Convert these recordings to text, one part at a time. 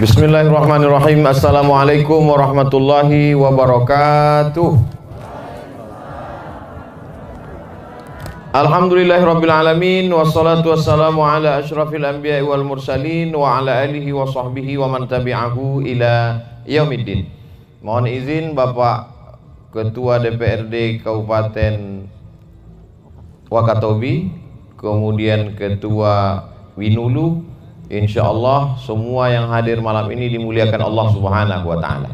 Bismillahirrahmanirrahim. Assalamualaikum warahmatullahi wabarakatuh. Alhamdulillahirabbil alamin wassalatu wassalamu ala asyrafil anbiya'i wal mursalin wa ala alihi wa sahbihi wa man tabi'ahu ila yaumiddin. Mohon izin Bapak Ketua DPRD Kabupaten Wakatobi, kemudian Ketua Winulu, insyaallah semua yang hadir malam ini dimuliakan Allah Subhanahu wa taala.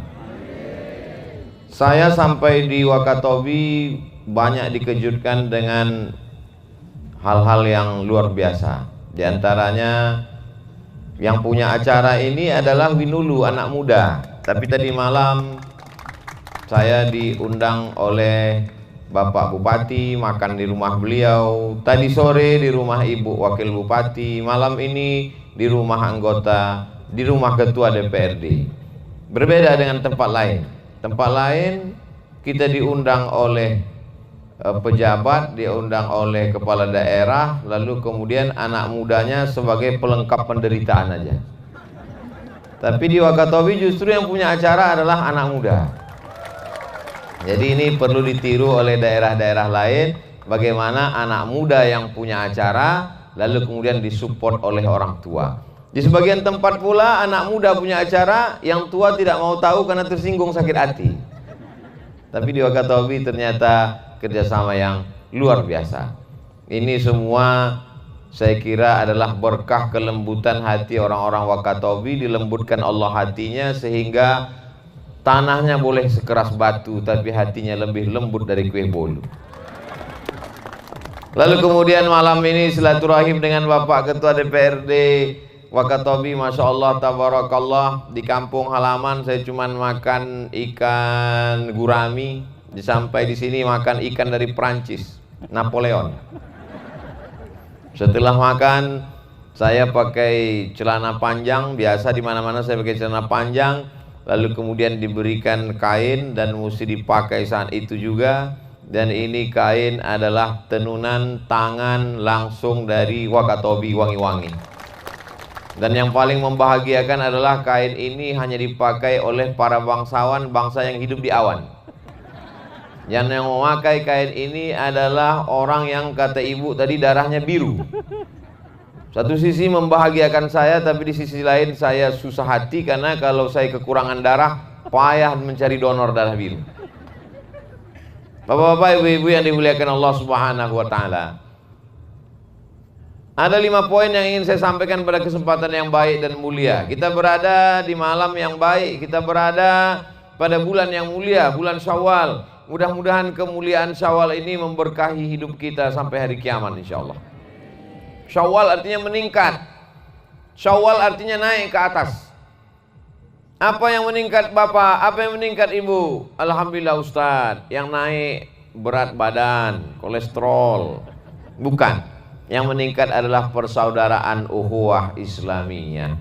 Saya sampai di Wakatobi banyak dikejutkan dengan hal-hal yang luar biasa. Di antaranya yang punya acara ini adalah Winulu, anak muda. Tapi tadi malam saya diundang oleh Bapak Bupati makan di rumah beliau. Tadi sore di rumah Ibu Wakil Bupati. Malam ini di rumah anggota, di rumah Ketua DPRD. Berbeda dengan tempat lain. Tempat lain kita diundang oleh pejabat, diundang oleh kepala daerah, lalu kemudian anak mudanya sebagai pelengkap penderitaan aja. Tapi di Wakatobi justru yang punya acara adalah anak muda. Jadi ini perlu ditiru oleh daerah-daerah lain, bagaimana anak muda yang punya acara lalu kemudian disupport oleh orang tua. Di sebagian tempat pula anak muda punya acara, yang tua tidak mau tahu karena tersinggung, sakit hati. Tapi di Wakatobi ternyata kerjasama yang luar biasa. Ini semua saya kira adalah berkah kelembutan hati orang-orang Wakatobi. Dilembutkan Allah hatinya sehingga tanahnya boleh sekeras batu tapi hatinya lebih lembut dari kue bolu. Lalu kemudian malam ini silaturahim dengan Bapak Ketua DPRD Wakatobi. Masya Allah, tabarakallah. Di kampung halaman saya cuman makan ikan gurami, sampai di sini makan ikan dari Prancis, Napoleon. Setelah makan saya pakai celana panjang, biasa di mana-mana saya pakai celana panjang. Lalu kemudian diberikan kain dan mesti dipakai saat itu juga. Dan ini kain adalah tenunan tangan langsung dari Wakatobi Wangi-Wangi. Dan yang paling membahagiakan adalah kain ini hanya dipakai oleh para bangsawan, bangsa yang hidup di awan. Yang memakai kain ini adalah orang yang kata ibu tadi darahnya biru. Satu sisi membahagiakan saya, tapi di sisi lain saya susah hati karena kalau saya kekurangan darah payah mencari donor darah biru. Bapak-bapak, ibu-ibu yang dimuliakan Allah Subhanahu wa taala. Ada 5 poin yang ingin saya sampaikan pada kesempatan yang baik dan mulia. Kita berada di malam yang baik, kita berada pada bulan yang mulia, bulan Syawal. Mudah-mudahan kemuliaan Syawal ini memberkahi hidup kita sampai hari kiamat insyaallah. Syawal artinya meningkat. Syawal artinya naik ke atas. Apa yang meningkat Bapak? Apa yang meningkat Ibu? Alhamdulillah Ustadz, yang naik berat badan, kolesterol. Bukan. Yang meningkat adalah persaudaraan ukhuwah Islamiyah.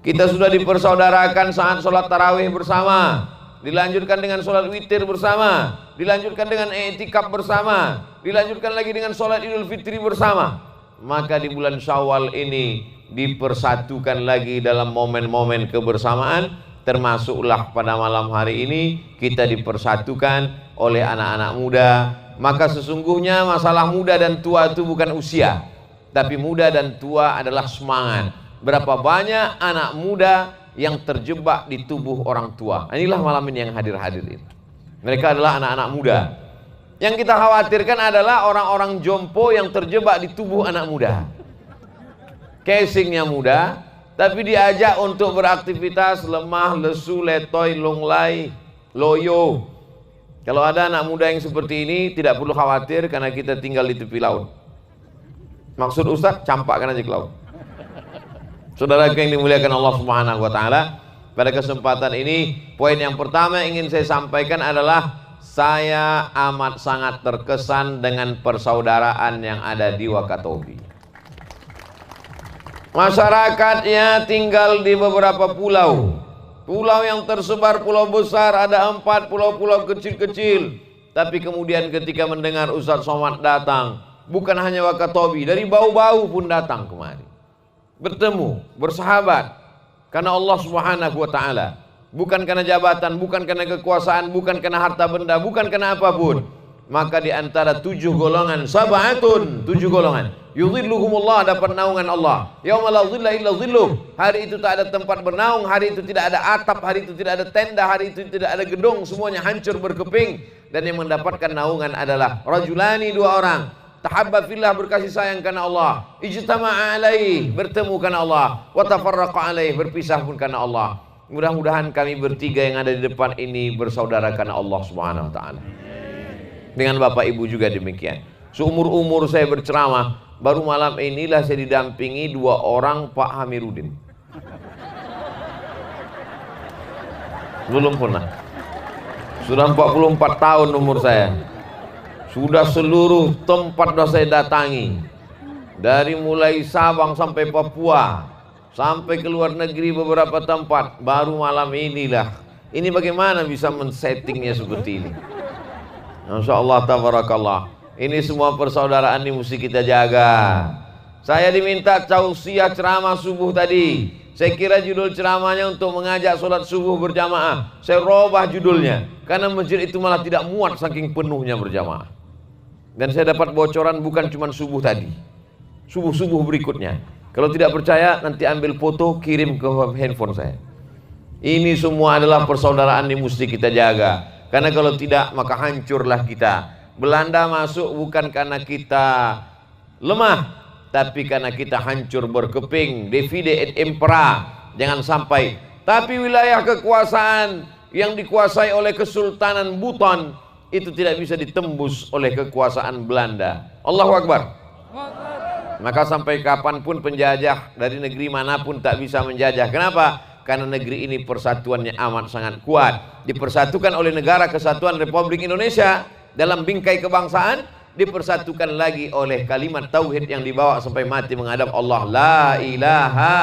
Kita sudah dipersaudarakan saat sholat tarawih bersama, dilanjutkan dengan sholat witir bersama, dilanjutkan dengan i'tikaf bersama, dilanjutkan lagi dengan sholat Idul Fitri bersama. Maka di bulan Syawal ini dipersatukan lagi dalam momen-momen kebersamaan. Termasuklah pada malam hari ini kita dipersatukan oleh anak-anak muda. Maka sesungguhnya masalah muda dan tua itu bukan usia, tapi muda dan tua adalah semangat. Berapa banyak anak muda yang terjebak di tubuh orang tua. Inilah malam ini yang hadir-hadir ini. Mereka adalah anak-anak muda. Yang kita khawatirkan adalah orang-orang jompo yang terjebak di tubuh anak muda. Casingnya muda, tapi diajak untuk beraktivitas lemah, lesu, letoy, lunglai, loyo. Kalau ada anak muda yang seperti ini tidak perlu khawatir karena kita tinggal di tepi laut. Maksud Ustaz, campakkan aja ke laut. Saudara yang dimuliakan Allah Subhanahu wa taala, pada kesempatan ini poin yang pertama yang ingin saya sampaikan adalah saya amat sangat terkesan dengan persaudaraan yang ada di Wakatobi. Masyarakatnya tinggal di beberapa pulau. Pulau yang tersebar, pulau besar, ada 4 pulau-pulau kecil-kecil. Tapi kemudian ketika mendengar Ustaz Somad datang, bukan hanya Wakatobi, dari Bau-Bau pun datang kemari. Bertemu, bersahabat. karena Allah Subhanahu wa taala. Bukan karena jabatan, bukan karena kekuasaan, bukan karena harta benda, bukan karena apapun. Maka di antara 7 golongan, sab'atun, 7 golongan, yudhilluhumullah, dapat naungan Allah. Yauma la dhilla illa dhilluh. Hari itu tak ada tempat bernaung, hari itu tidak ada atap, hari itu tidak ada tenda, hari itu tidak ada gedung, semuanya hancur berkeping. Dan yang mendapatkan naungan adalah rajulani, 2 orang. Tahabba fillah, berkasih sayang karena Allah. Ijtama'a alaih, bertemu karena Allah. Wa tafarraqa alaih, berpisah pun karena Allah. Mudah-mudahan kami bertiga yang ada di depan ini bersaudara karena Allah Subhanahu wa taala. Dengan Bapak Ibu juga demikian. Seumur-umur saya berceramah, baru malam inilah saya didampingi 2 orang Pak Hamiruddin. Belum pernah. Sudah 44 tahun umur saya. Sudah seluruh tempat sudah saya datangi. Dari mulai Sabang sampai Papua, sampai ke luar negeri beberapa tempat. Baru malam inilah. Ini bagaimana bisa men-settingnya seperti ini? Masya Allah, tabarakallah. Ini semua persaudaraan ini mesti kita jaga. Saya diminta tausiah ceramah subuh tadi. Saya kira judul ceramahnya untuk mengajak sholat subuh berjamaah. Saya robah judulnya, karena masjid itu malah tidak muat saking penuhnya berjamaah. Dan saya dapat bocoran bukan cuma subuh tadi, subuh-subuh berikutnya. Kalau tidak percaya, nanti ambil foto, kirim ke handphone saya. Ini semua adalah persaudaraan yang mesti kita jaga. Karena kalau tidak, maka hancurlah kita. Belanda masuk bukan karena kita lemah, tapi karena kita hancur berkeping. Divide et impera. Jangan sampai. Tapi wilayah kekuasaan yang dikuasai oleh Kesultanan Buton itu tidak bisa ditembus oleh kekuasaan Belanda. Allahu Akbar. Maka sampai kapanpun penjajah dari negeri manapun tak bisa menjajah. Kenapa? Karena negeri ini persatuannya amat sangat kuat. Dipersatukan oleh Negara Kesatuan Republik Indonesia dalam bingkai kebangsaan, dipersatukan lagi oleh kalimat tauhid yang dibawa sampai mati menghadap Allah. La ilaha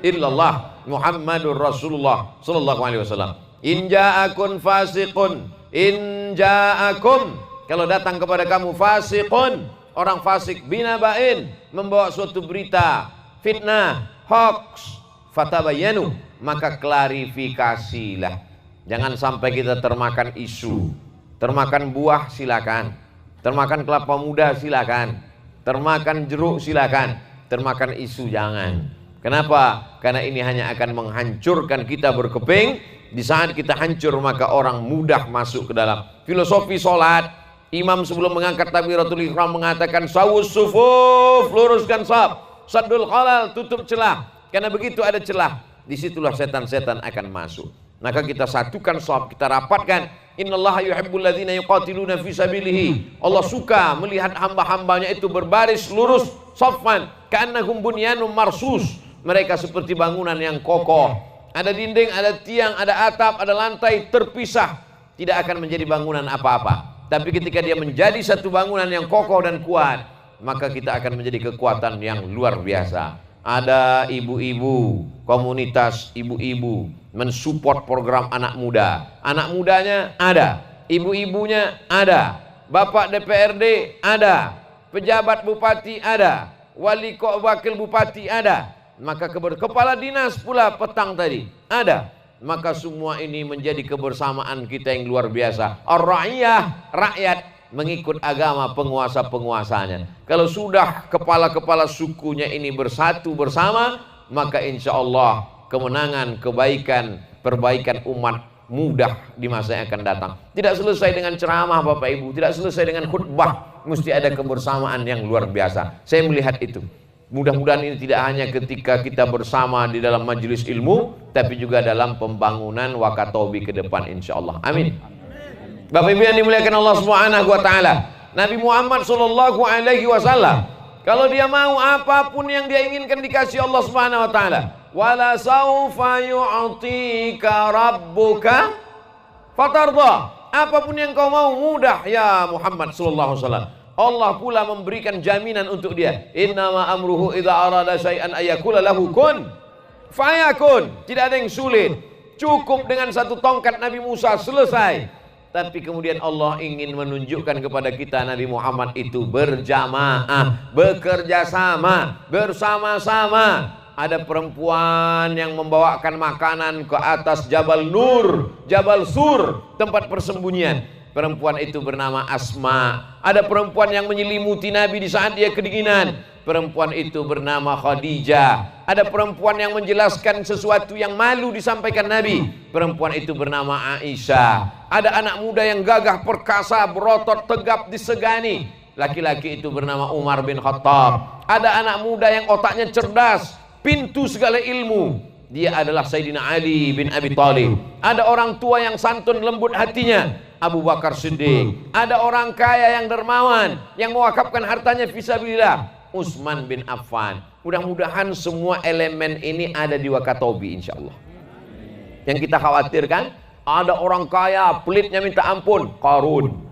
illallah Muhammadur Rasulullah sallallahu alaihi wasallam. In ja'akun fasiqun, in ja'akum, kalau datang kepada kamu fasiqun, orang fasik, binaba'in, membawa suatu berita fitnah, hoax, fatabayyanu, maka klarifikasilah. Jangan sampai kita termakan isu. Termakan buah silakan, termakan kelapa muda silakan, termakan jeruk silakan, termakan isu jangan. Kenapa? Karena ini hanya akan menghancurkan kita berkeping. Di saat kita hancur, maka orang mudah masuk ke dalam filosofi sholat. Imam sebelum mengangkat takbiratul ihram mengatakan sawus sufuf, luruskan shaf, saddul khalal, tutup celah. Karena begitu ada celah, disitulah setan-setan akan masuk. Maka kita satukan shaf, kita rapatkan. Innallaha yuhibbul ladzina yuqatiluna fi sabilihi. Allah suka melihat hamba-hambanya itu berbaris lurus, saffan ka'annahum bunyanun marsus. Mereka seperti bangunan yang kokoh. Ada dinding, ada tiang, ada atap, ada lantai terpisah. Tidak akan menjadi bangunan apa-apa. Tapi ketika dia menjadi satu bangunan yang kokoh dan kuat, maka kita akan menjadi kekuatan yang luar biasa. Ada ibu-ibu, komunitas ibu-ibu mensupport program anak muda. Anak mudanya ada, ibu-ibunya ada, bapak DPRD ada, pejabat bupati ada, wakil bupati ada, maka kepala dinas pula petang tadi ada. Maka semua ini menjadi kebersamaan kita yang luar biasa. Ar-ra'iyah, rakyat mengikut agama penguasa-penguasanya. Kalau sudah kepala-kepala sukunya ini bersatu bersama, maka insya Allah kemenangan, kebaikan, perbaikan umat mudah di masa yang akan datang. Tidak selesai dengan ceramah Bapak Ibu, tidak selesai dengan khutbah, mesti ada kebersamaan yang luar biasa. Saya melihat itu. Mudah-mudahan ini tidak hanya ketika kita bersama di dalam majelis ilmu, tapi juga dalam pembangunan Wakatobi ke depan insya Allah. Amin. Bapak Ibu yang dimuliakan Allah Subhanahu wa taala, Nabi Muhammad sallallahu alaihi wasallam, kalau dia mau apapun yang dia inginkan dikasih Allah Subhanahu wa taala. Wala saufa yu'tika rabbuka fatarda. Apapun yang kau mau mudah ya Muhammad sallallahu alaihi wasallam. Allah pula memberikan jaminan untuk dia. Innama amruhu idza arada syai'an ayyakula lahu kun fayakun. Tidak ada yang sulit. Cukup dengan satu tongkat Nabi Musa selesai. Tapi kemudian Allah ingin menunjukkan kepada kita Nabi Muhammad itu berjamaah, bekerja sama, bersama-sama. ada perempuan yang membawakan makanan ke atas Jabal Nur, Jabal Sur, tempat persembunyian. Perempuan itu bernama Asma. Ada perempuan yang menyelimuti Nabi di saat dia kedinginan. Perempuan itu bernama Khadijah. Ada perempuan yang menjelaskan sesuatu yang malu disampaikan Nabi. Perempuan itu bernama Aisyah. Ada anak muda yang gagah perkasa, berotot, tegap, disegani. Laki-laki itu bernama Umar bin Khattab. Ada anak muda yang otaknya cerdas, pintu segala ilmu. Dia adalah Sayyidina Ali bin Abi Thalib. Ada orang tua yang santun lembut hatinya, Abu Bakar Siddiq. Ada orang kaya yang dermawan, yang mewakafkan hartanya fisabilillah, Utsman bin Affan. Mudah-mudahan semua elemen ini ada di Wakatobi insyaallah. Yang kita khawatirkan, ada orang kaya pelitnya minta ampun, Qarun.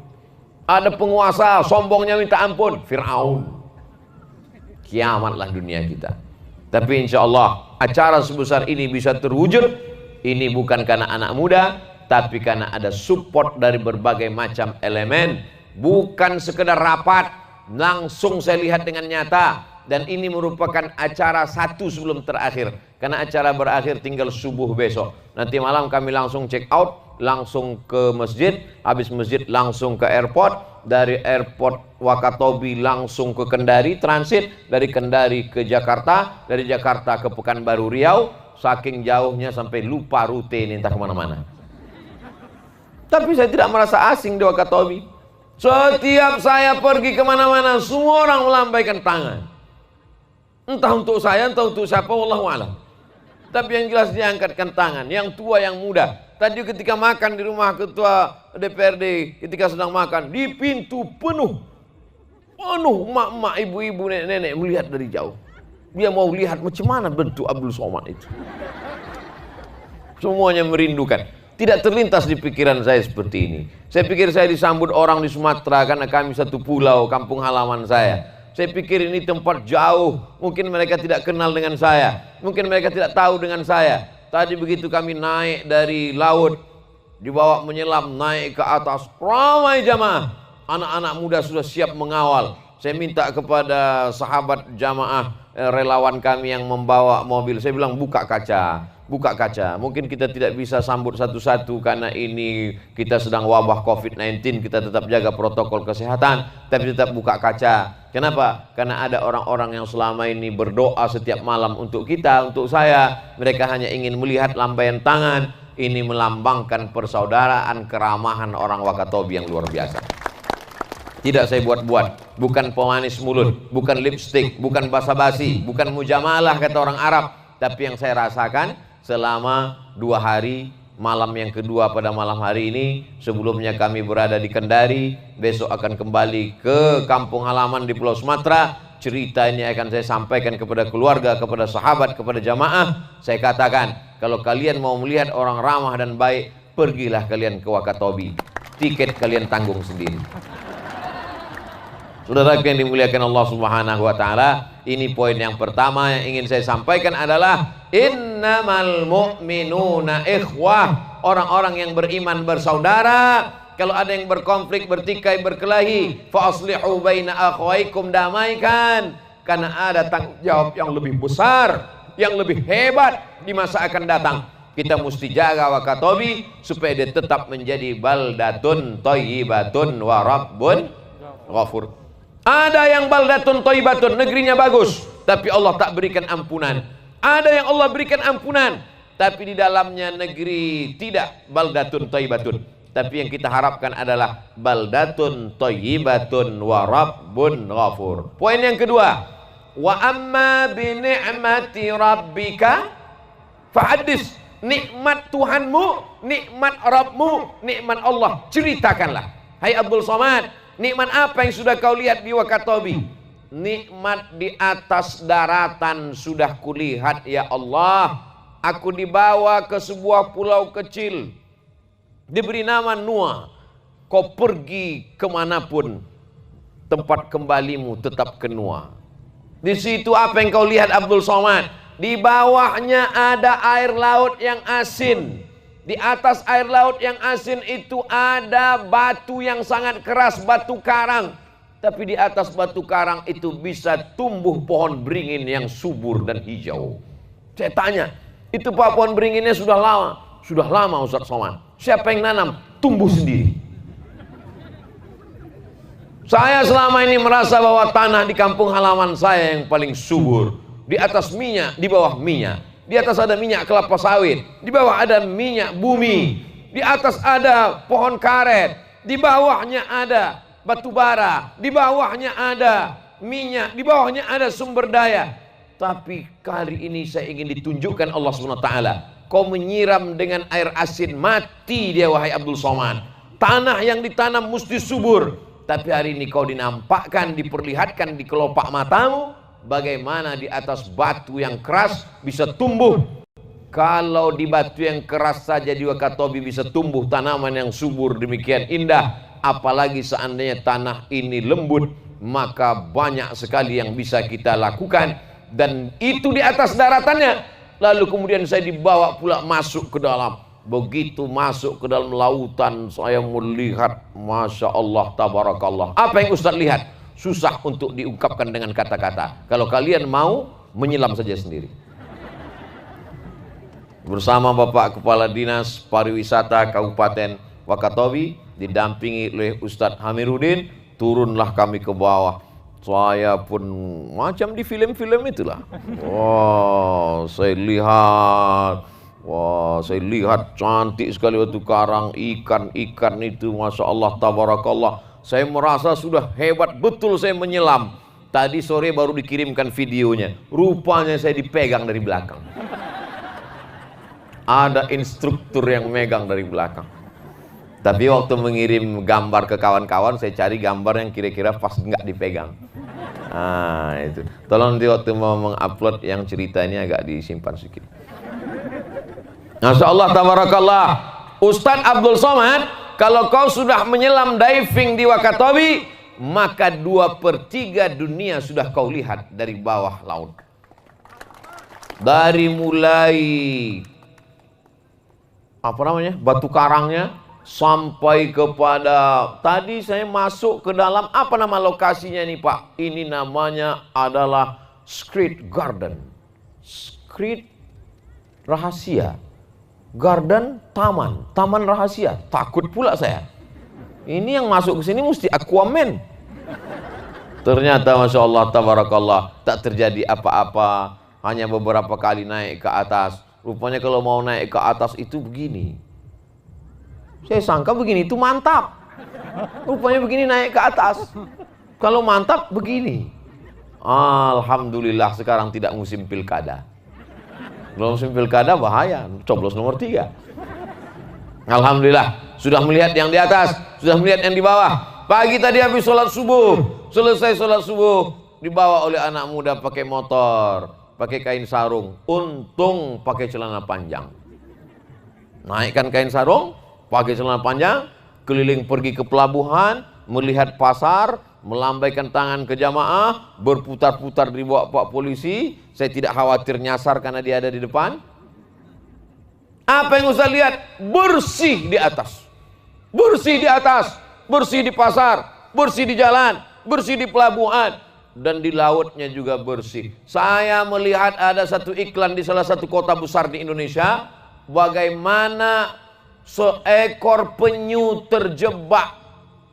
Ada penguasa sombongnya minta ampun, Fir'aun. Kiamatlah dunia kita. Tapi insya Allah acara sebesar ini bisa terwujud. Ini bukan karena anak muda, tapi karena ada support dari berbagai macam elemen. Bukan sekedar rapat, langsung saya lihat dengan nyata. Dan ini merupakan acara satu sebelum terakhir. Karena acara berakhir tinggal subuh besok. Nanti malam kami langsung check out, langsung ke masjid. Habis masjid langsung ke airport. Dari airport Wakatobi langsung ke Kendari, transit dari Kendari ke Jakarta, dari Jakarta ke Pekanbaru Riau. Saking jauhnya sampai lupa rute ini entah kemana-mana. Tapi saya tidak merasa asing di Wakatobi. Setiap saya pergi kemana-mana, semua orang melambaikan tangan. Entah untuk saya, entah untuk siapa, wallahu a'lam. Tapi yang jelas dia angkatkan tangan, yang tua, yang muda. Tadi ketika makan di rumah ketua DPRD, ketika sedang makan, di pintu penuh emak-emak, ibu-ibu, nenek-nenek melihat dari jauh. Dia mau lihat macam mana bentuk Abdul Somad itu. Semuanya merindukan. Tidak terlintas di pikiran saya seperti ini. Saya pikir saya disambut orang di Sumatera karena kami satu pulau, kampung halaman saya. Saya pikir ini tempat jauh, mungkin mereka tidak kenal dengan saya, mungkin mereka tidak tahu dengan saya. Tadi begitu kami naik dari laut, dibawa menyelam naik ke atas, ramai jamaah. Anak-anak muda sudah siap mengawal. Saya minta kepada sahabat jamaah relawan kami yang membawa mobil, saya bilang buka kaca. Buka kaca, mungkin kita tidak bisa sambut satu-satu karena ini kita sedang wabah COVID-19, kita tetap jaga protokol kesehatan, tapi tetap buka kaca. Kenapa? Karena ada orang-orang yang selama ini berdoa setiap malam untuk kita, untuk saya. Mereka hanya ingin melihat lambaian tangan. Ini melambangkan persaudaraan, keramahan orang Wakatobi yang luar biasa. Tidak saya buat-buat, bukan pemanis mulut, bukan lipstik, bukan basa-basi, bukan mujamalah kata orang Arab, tapi yang saya rasakan selama 2 hari, malam yang kedua pada malam hari ini. Sebelumnya kami berada di Kendari, besok akan kembali ke kampung halaman di Pulau Sumatera. Cerita ini akan saya sampaikan kepada keluarga, kepada sahabat, kepada jamaah. Saya katakan, kalau kalian mau melihat orang ramah dan baik, pergilah kalian ke Wakatobi. Tiket kalian tanggung sendiri. Saudara yang dimuliakan Allah Subhanahu wa taala, ini poin yang pertama yang ingin saya sampaikan adalah innamal mu'minuna ikhwah. Orang-orang yang beriman bersaudara. Kalau ada yang berkonflik, bertikai, berkelahi, fa aslihu baina akhwaikum, damaikan. Karena ada tanggung jawab yang lebih besar, yang lebih hebat di masa akan datang. Kita mesti jaga Wakatobi supaya dia tetap menjadi baldatun thayyibatun wa rabbun ghafur. Ada yang baldatun thayyibatun, negerinya bagus, tapi Allah tak berikan ampunan. Ada yang Allah berikan ampunan, tapi di dalamnya negeri tidak baldatun thayyibatun. Tapi yang kita harapkan adalah baldatun thayyibatun wa rabbun ghafur. Poin yang kedua, wa amma bi ni'mati rabbika fahaddis. Nikmat Tuhanmu, nikmat Rabbmu, nikmat Allah, ceritakanlah. Hai Abdul Somad, nikmat apa yang sudah kau lihat di Wakatobi? Nikmat di atas daratan sudah kulihat ya Allah. Aku dibawa ke sebuah pulau kecil, diberi nama Nuh. Kau pergi kemanapun, tempat kembalimu tetap ke Nuh. Di situ apa yang kau lihat Abdul Somad? Di bawahnya ada air laut yang asin. Di atas air laut yang asin itu ada batu yang sangat keras, batu karang. Tapi di atas batu karang itu bisa tumbuh pohon beringin yang subur dan hijau. Saya tanya, itu Pak pohon beringinnya sudah lama? Sudah lama Ustaz Somad. Siapa yang nanam? Tumbuh sendiri. Saya selama ini merasa bahwa tanah di kampung halaman saya yang paling subur. Di atas minyak, di bawah minyak. Di atas ada minyak kelapa sawit. Di bawah ada minyak bumi. Di atas ada pohon karet. Di bawahnya ada batu bara. Di bawahnya ada minyak. Di bawahnya ada sumber daya. Tapi kali ini saya ingin ditunjukkan Allah SWT. Kau menyiram dengan air asin, mati dia wahai Abdul Somad. Tanah yang ditanam mesti subur. Tapi hari ini kau dinampakkan, diperlihatkan di kelopak matamu bagaimana di atas batu yang keras bisa tumbuh. Kalau di batu yang keras saja di Wakatobi bisa tumbuh tanaman yang subur demikian indah, apalagi seandainya tanah ini lembut, maka banyak sekali yang bisa kita lakukan. Dan itu di atas daratannya. Lalu kemudian saya dibawa pula masuk ke dalam. Begitu masuk ke dalam lautan, saya melihat, Masya Allah, Tabarakallah. Apa yang Ustaz lihat? Susah untuk diungkapkan dengan kata-kata. Kalau kalian mau, menyelam saja sendiri. Bersama Bapak Kepala Dinas Pariwisata Kabupaten Wakatobi, didampingi oleh Ustadz Hamiruddin, turunlah kami ke bawah. Saya pun macam di film-film itulah. Wow, saya lihat cantik sekali batu karang, ikan-ikan itu, Masya Allah, Tabarakallah. Saya merasa sudah hebat betul saya menyelam. Tadi sore baru dikirimkan videonya. Rupanya saya dipegang dari belakang. Ada instruktur yang megang dari belakang. Tapi waktu mengirim gambar ke kawan-kawan, saya cari gambar yang kira-kira pas nggak dipegang. Nah itu. Tolong nanti waktu mau mengupload yang ceritanya agak disimpan sedikit. Masya Allah, Tabarakallah. Ustadz Abdul Somad, kalau kau sudah menyelam diving di Wakatobi, maka 2/3 dunia sudah kau lihat dari bawah laut. Dari mulai batu karangnya sampai kepada tadi saya masuk ke dalam, apa nama lokasinya nih Pak? Ini namanya adalah Secret Garden. Secret rahasia. Garden, taman rahasia. Takut pula saya. Ini yang masuk ke sini mesti Aquaman. Ternyata Masya Allah, Tabarakallah, tak terjadi apa-apa. Hanya beberapa kali naik ke atas. Rupanya kalau mau naik ke atas itu begini. Saya sangka begini itu mantap. Rupanya begini naik ke atas. Kalau mantap begini. Alhamdulillah sekarang tidak musim pilkada. Kalau musim pilkada bahaya, coblos nomor 3. Alhamdulillah sudah melihat yang di atas, sudah melihat yang di bawah. Pagi tadi habis sholat subuh, selesai sholat subuh dibawa oleh anak muda pakai motor, pakai kain sarung. Untung pakai celana panjang. Naikkan kain sarung, pakai celana panjang, keliling pergi ke pelabuhan, melihat pasar, melambaikan tangan ke jamaah, berputar-putar di bawah Pak Polisi. Saya tidak khawatir nyasar karena dia ada di depan. Apa yang Ustaz lihat? Bersih di atas. Bersih di atas, bersih di pasar, bersih di jalan, bersih di pelabuhan, dan di lautnya juga bersih. Saya melihat ada satu iklan di salah satu kota besar di Indonesia, bagaimana seekor penyu terjebak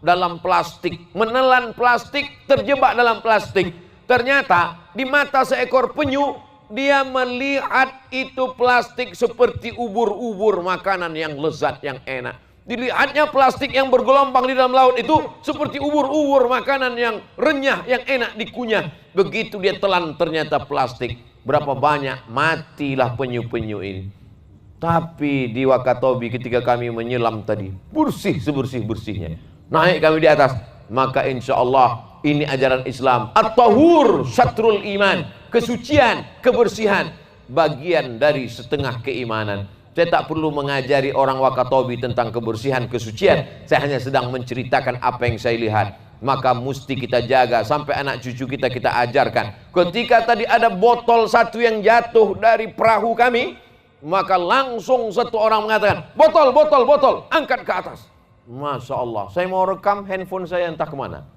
dalam plastik, menelan plastik, terjebak dalam plastik. Ternyata di mata seekor penyu, dia melihat itu plastik seperti ubur-ubur, makanan yang lezat, yang enak. Dilihatnya plastik yang bergelombang di dalam laut itu seperti ubur-ubur, makanan yang renyah, yang enak dikunyah. Begitu dia telan ternyata plastik. Berapa banyak matilah penyu-penyu ini. Tapi di Wakatobi ketika kami menyelam tadi, bersih sebersih-bersihnya. Naik kami di atas, maka insya Allah ini ajaran Islam. At-tahur syatrul iman, kesucian, kebersihan, bagian dari setengah keimanan. Saya tak perlu mengajari orang Wakatobi tentang kebersihan, kesucian. Saya hanya sedang menceritakan apa yang saya lihat. Maka mesti kita jaga sampai anak cucu kita ajarkan. Ketika tadi ada botol satu yang jatuh dari perahu kami, maka langsung satu orang mengatakan, botol, botol, botol, angkat ke atas. Masya Allah, saya mau rekam, handphone saya entah kemana.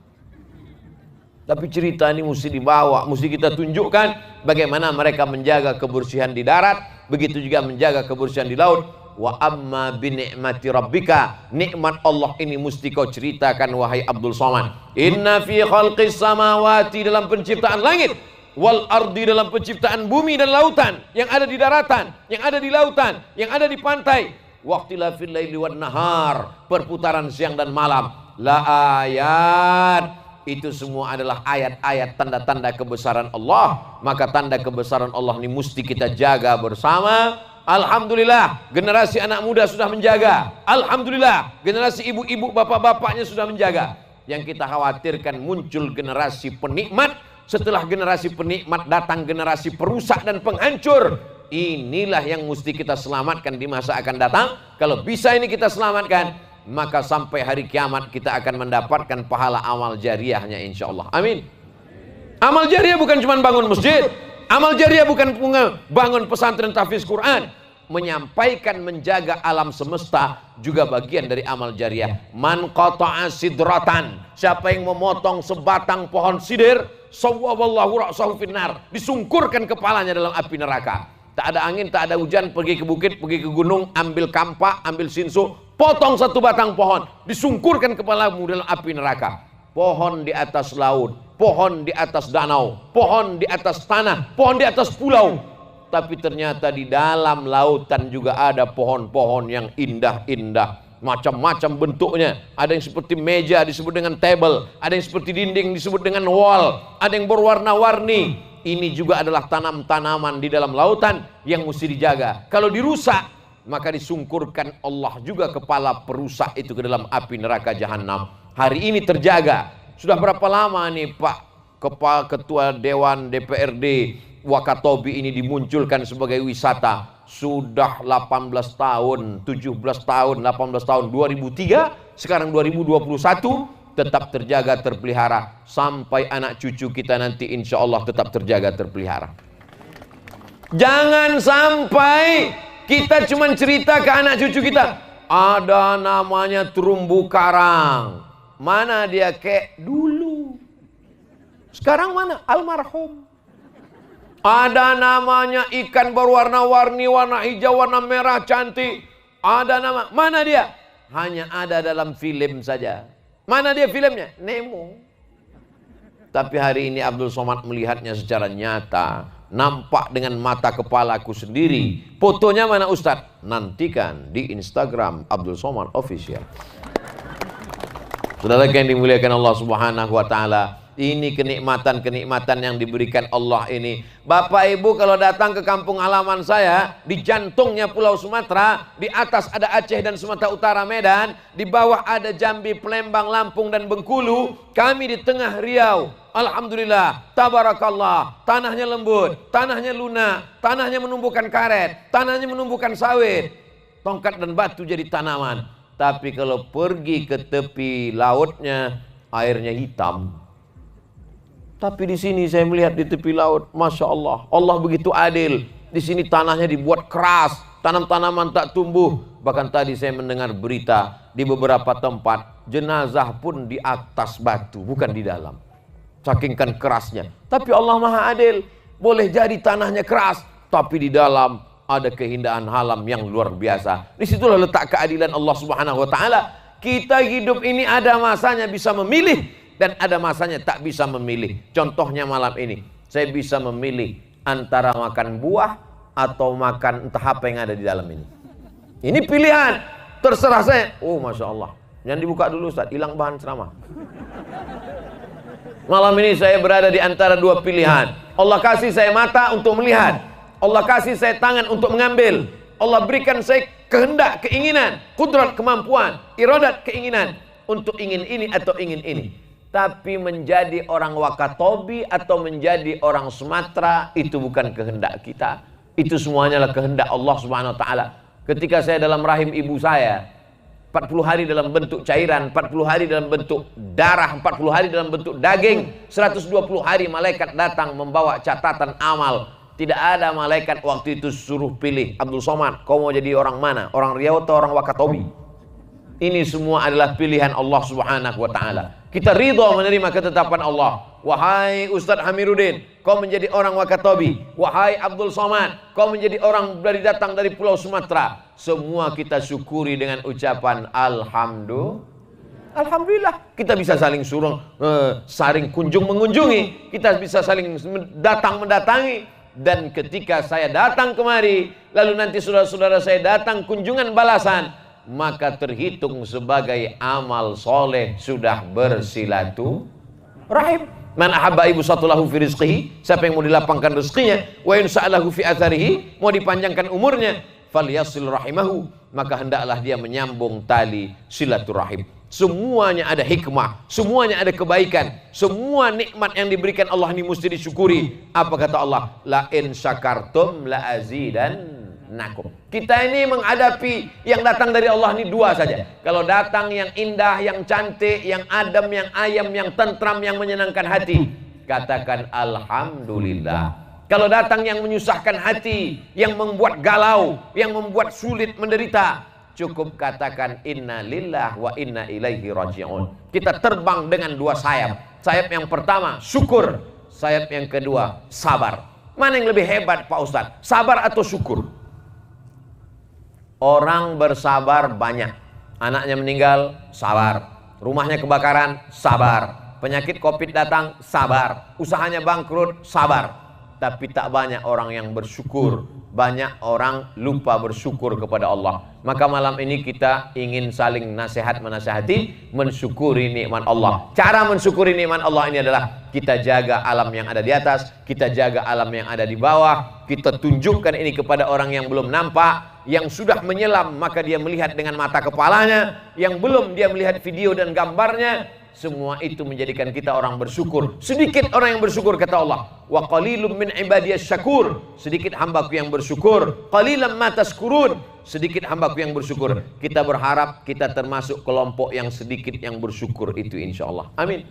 Tapi cerita ini mesti dibawa, mesti kita tunjukkan bagaimana mereka menjaga kebersihan di darat, begitu juga menjaga kebersihan di laut. Wa amma bi ni'mati rabbika, nikmat Allah ini mesti kau ceritakan wahai Abdul Somad. Inna fi khalqis samawati, dalam penciptaan langit, wal ardi, dalam penciptaan bumi dan lautan, yang ada di daratan, yang ada di lautan, yang ada di pantai, waqtilafil laili wan nahar, perputaran siang dan malam, la ayat, itu semua adalah ayat-ayat tanda-tanda kebesaran Allah. Maka tanda kebesaran Allah ini mesti kita jaga bersama. Alhamdulillah, generasi anak muda sudah menjaga. Alhamdulillah, generasi ibu-ibu, bapak-bapaknya sudah menjaga. Yang kita khawatirkan muncul generasi penikmat. Setelah generasi penikmat datang generasi perusak dan penghancur. Inilah yang mesti kita selamatkan di masa akan datang. Kalau bisa ini kita selamatkan, maka sampai hari kiamat kita akan mendapatkan pahala amal jariahnya, insya Allah. Amin. Amal jariah bukan cuma bangun masjid. Amal jariah bukan bangun pesantren tahfiz Quran. Menyampaikan, menjaga alam semesta juga bagian dari amal jariah. Man qata'a sidratan, siapa yang memotong sebatang pohon sidir, sawwaballahu ra'sahu finnar, disungkurkan kepalanya dalam api neraka. Tak ada angin, tak ada hujan, pergi ke bukit, pergi ke gunung, ambil kampak, ambil sinsu, potong satu batang pohon, disungkurkan kepalamu dalam api neraka. Pohon di atas laut, pohon di atas danau, pohon di atas tanah, pohon di atas pulau. Tapi ternyata di dalam lautan juga ada pohon-pohon yang indah-indah, macam-macam bentuknya. Ada yang seperti meja disebut dengan table, ada yang seperti dinding disebut dengan wall, ada yang berwarna-warni. Ini juga adalah tanam-tanaman di dalam lautan yang mesti dijaga. Kalau dirusak, maka disungkurkan Allah juga kepala perusak itu ke dalam api neraka jahanam. Hari ini terjaga. Sudah berapa lama nih Pak Kepala Ketua Dewan DPRD Wakatobi ini dimunculkan sebagai wisata? Sudah 18 tahun, 17 tahun, 18 tahun, 2003, sekarang 2021, tetap terjaga, terpelihara. Sampai anak cucu kita nanti insya Allah tetap terjaga, terpelihara. Jangan sampai kita cuma cerita ke anak cucu kita, ada namanya terumbu karang. Mana dia kek dulu? Sekarang mana? Almarhum. Ada namanya ikan berwarna-warni, warna hijau, warna merah, cantik. Ada nama. Mana dia? Hanya ada dalam film saja. Mana dia filmnya? Nemo. Tapi hari ini Abdul Somad melihatnya secara nyata. Nampak dengan mata kepalaku sendiri. Fotonya mana Ustadz? Nantikan di Instagram Abdul Somad Official. Saudara yang dimuliakan Allah Subhanahu wa taala, ini kenikmatan-kenikmatan yang diberikan Allah ini. Bapak Ibu kalau datang ke kampung halaman saya, di jantungnya Pulau Sumatera, di atas ada Aceh dan Sumatera Utara Medan, di bawah ada Jambi, Palembang, Lampung dan Bengkulu, kami di tengah Riau. Alhamdulillah, tabarakallah, tanahnya lembut, tanahnya lunak, tanahnya menumbuhkan karet, tanahnya menumbuhkan sawit, tongkat dan batu jadi tanaman. Tapi kalau pergi ke tepi lautnya, airnya hitam. Tapi di sini saya melihat di tepi laut, Masya Allah, Allah begitu adil. Di sini tanahnya dibuat keras, tanam-tanaman tak tumbuh. Bahkan tadi saya mendengar berita, di beberapa tempat, jenazah pun di atas batu, bukan di dalam. Sakingkan kerasnya. Tapi Allah Maha Adil, boleh jadi tanahnya keras, tapi di dalam ada keindahan alam yang luar biasa. Disitulah letak keadilan Allah Subhanahu wa taala. Kita hidup ini ada masanya bisa memilih dan ada masanya tak bisa memilih. Contohnya malam ini, saya bisa memilih antara makan buah atau makan entah apa yang ada di dalam ini. Ini pilihan, terserah saya. Oh Masya Allah, jangan dibuka dulu Ustaz, hilang bahan ceramah. Malam ini saya berada di antara dua pilihan. Allah kasih saya mata untuk melihat, Allah kasih saya tangan untuk mengambil. Allah berikan saya kehendak, keinginan, kudrat, kemampuan, iradat, keinginan untuk ingin ini atau ingin ini. Tapi menjadi orang Wakatobi atau menjadi orang Sumatera itu bukan kehendak kita. Itu semuanya adalah kehendak Allah Subhanahu wa taala. Ketika saya dalam rahim ibu saya, 40 hari dalam bentuk cairan, 40 hari dalam bentuk darah, 40 hari dalam bentuk daging, 120 hari malaikat datang membawa catatan amal. Tidak ada malaikat waktu itu suruh pilih, Abdul Somad, kau mau jadi orang mana? Orang Riau atau orang Wakatobi? Ini semua adalah pilihan Allah Subhanahu wa taala. Kita ridha menerima ketetapan Allah. Wahai Ustadz Hamiruddin, kau menjadi orang Wakatobi. Wahai Abdul Somad, kau menjadi orang datang dari Pulau Sumatera. Semua kita syukuri dengan ucapan Alhamdulillah. Kita bisa saling saling kunjung mengunjungi. Kita bisa saling datang mendatangi. Dan ketika saya datang kemari, lalu nanti saudara-saudara saya datang kunjungan balasan, maka terhitung sebagai amal soleh sudah bersilaturahim. Man ahabba ibsatulahu fi rizqihi, siapa yang mau dilapangkan rezekinya, wa yunsa'alahu fi atharihi, mau dipanjangkan umurnya, falyasil rahimahu, maka hendaklah dia menyambung tali silaturahim. Semuanya ada hikmah, semuanya ada kebaikan, semua nikmat yang diberikan Allah ini mesti disyukuri. Apa kata Allah? La in syakartum la azidannakum. Kita ini menghadapi yang datang dari Allah ini dua saja. Kalau datang yang indah, yang cantik, yang adem, yang ayam, yang tentram, yang menyenangkan hati, katakan alhamdulillah. Kalau datang yang menyusahkan hati, yang membuat galau, yang membuat sulit, menderita, cukup katakan inna lillah wa inna ilaihi raji'un. Kita terbang dengan dua sayap. Sayap yang pertama syukur, sayap yang kedua sabar. Mana yang lebih hebat Pak Ustadz? Sabar atau syukur? Orang bersabar banyak. Anaknya meninggal, sabar. Rumahnya kebakaran, sabar. Penyakit Covid datang, sabar. Usahanya bangkrut, sabar. Tapi tak banyak orang yang bersyukur. Banyak orang lupa bersyukur kepada Allah. Maka malam ini kita ingin saling menasehati, mensyukuri nikmat Allah. Cara mensyukuri nikmat Allah ini adalah kita jaga alam yang ada di atas, kita jaga alam yang ada di bawah, kita tunjukkan ini kepada orang yang belum nampak, yang sudah menyelam maka dia melihat dengan mata kepalanya, yang belum dia melihat video dan gambarnya. Semua itu menjadikan kita orang bersyukur. Sedikit orang yang bersyukur kata Allah. Wa qalilum min ibadiyas syakur. Sedikit hambaku yang bersyukur. Qalilan ma tashkurun. Sedikit hambaku yang bersyukur. Kita berharap kita termasuk kelompok yang sedikit yang bersyukur itu insyaallah. Amin.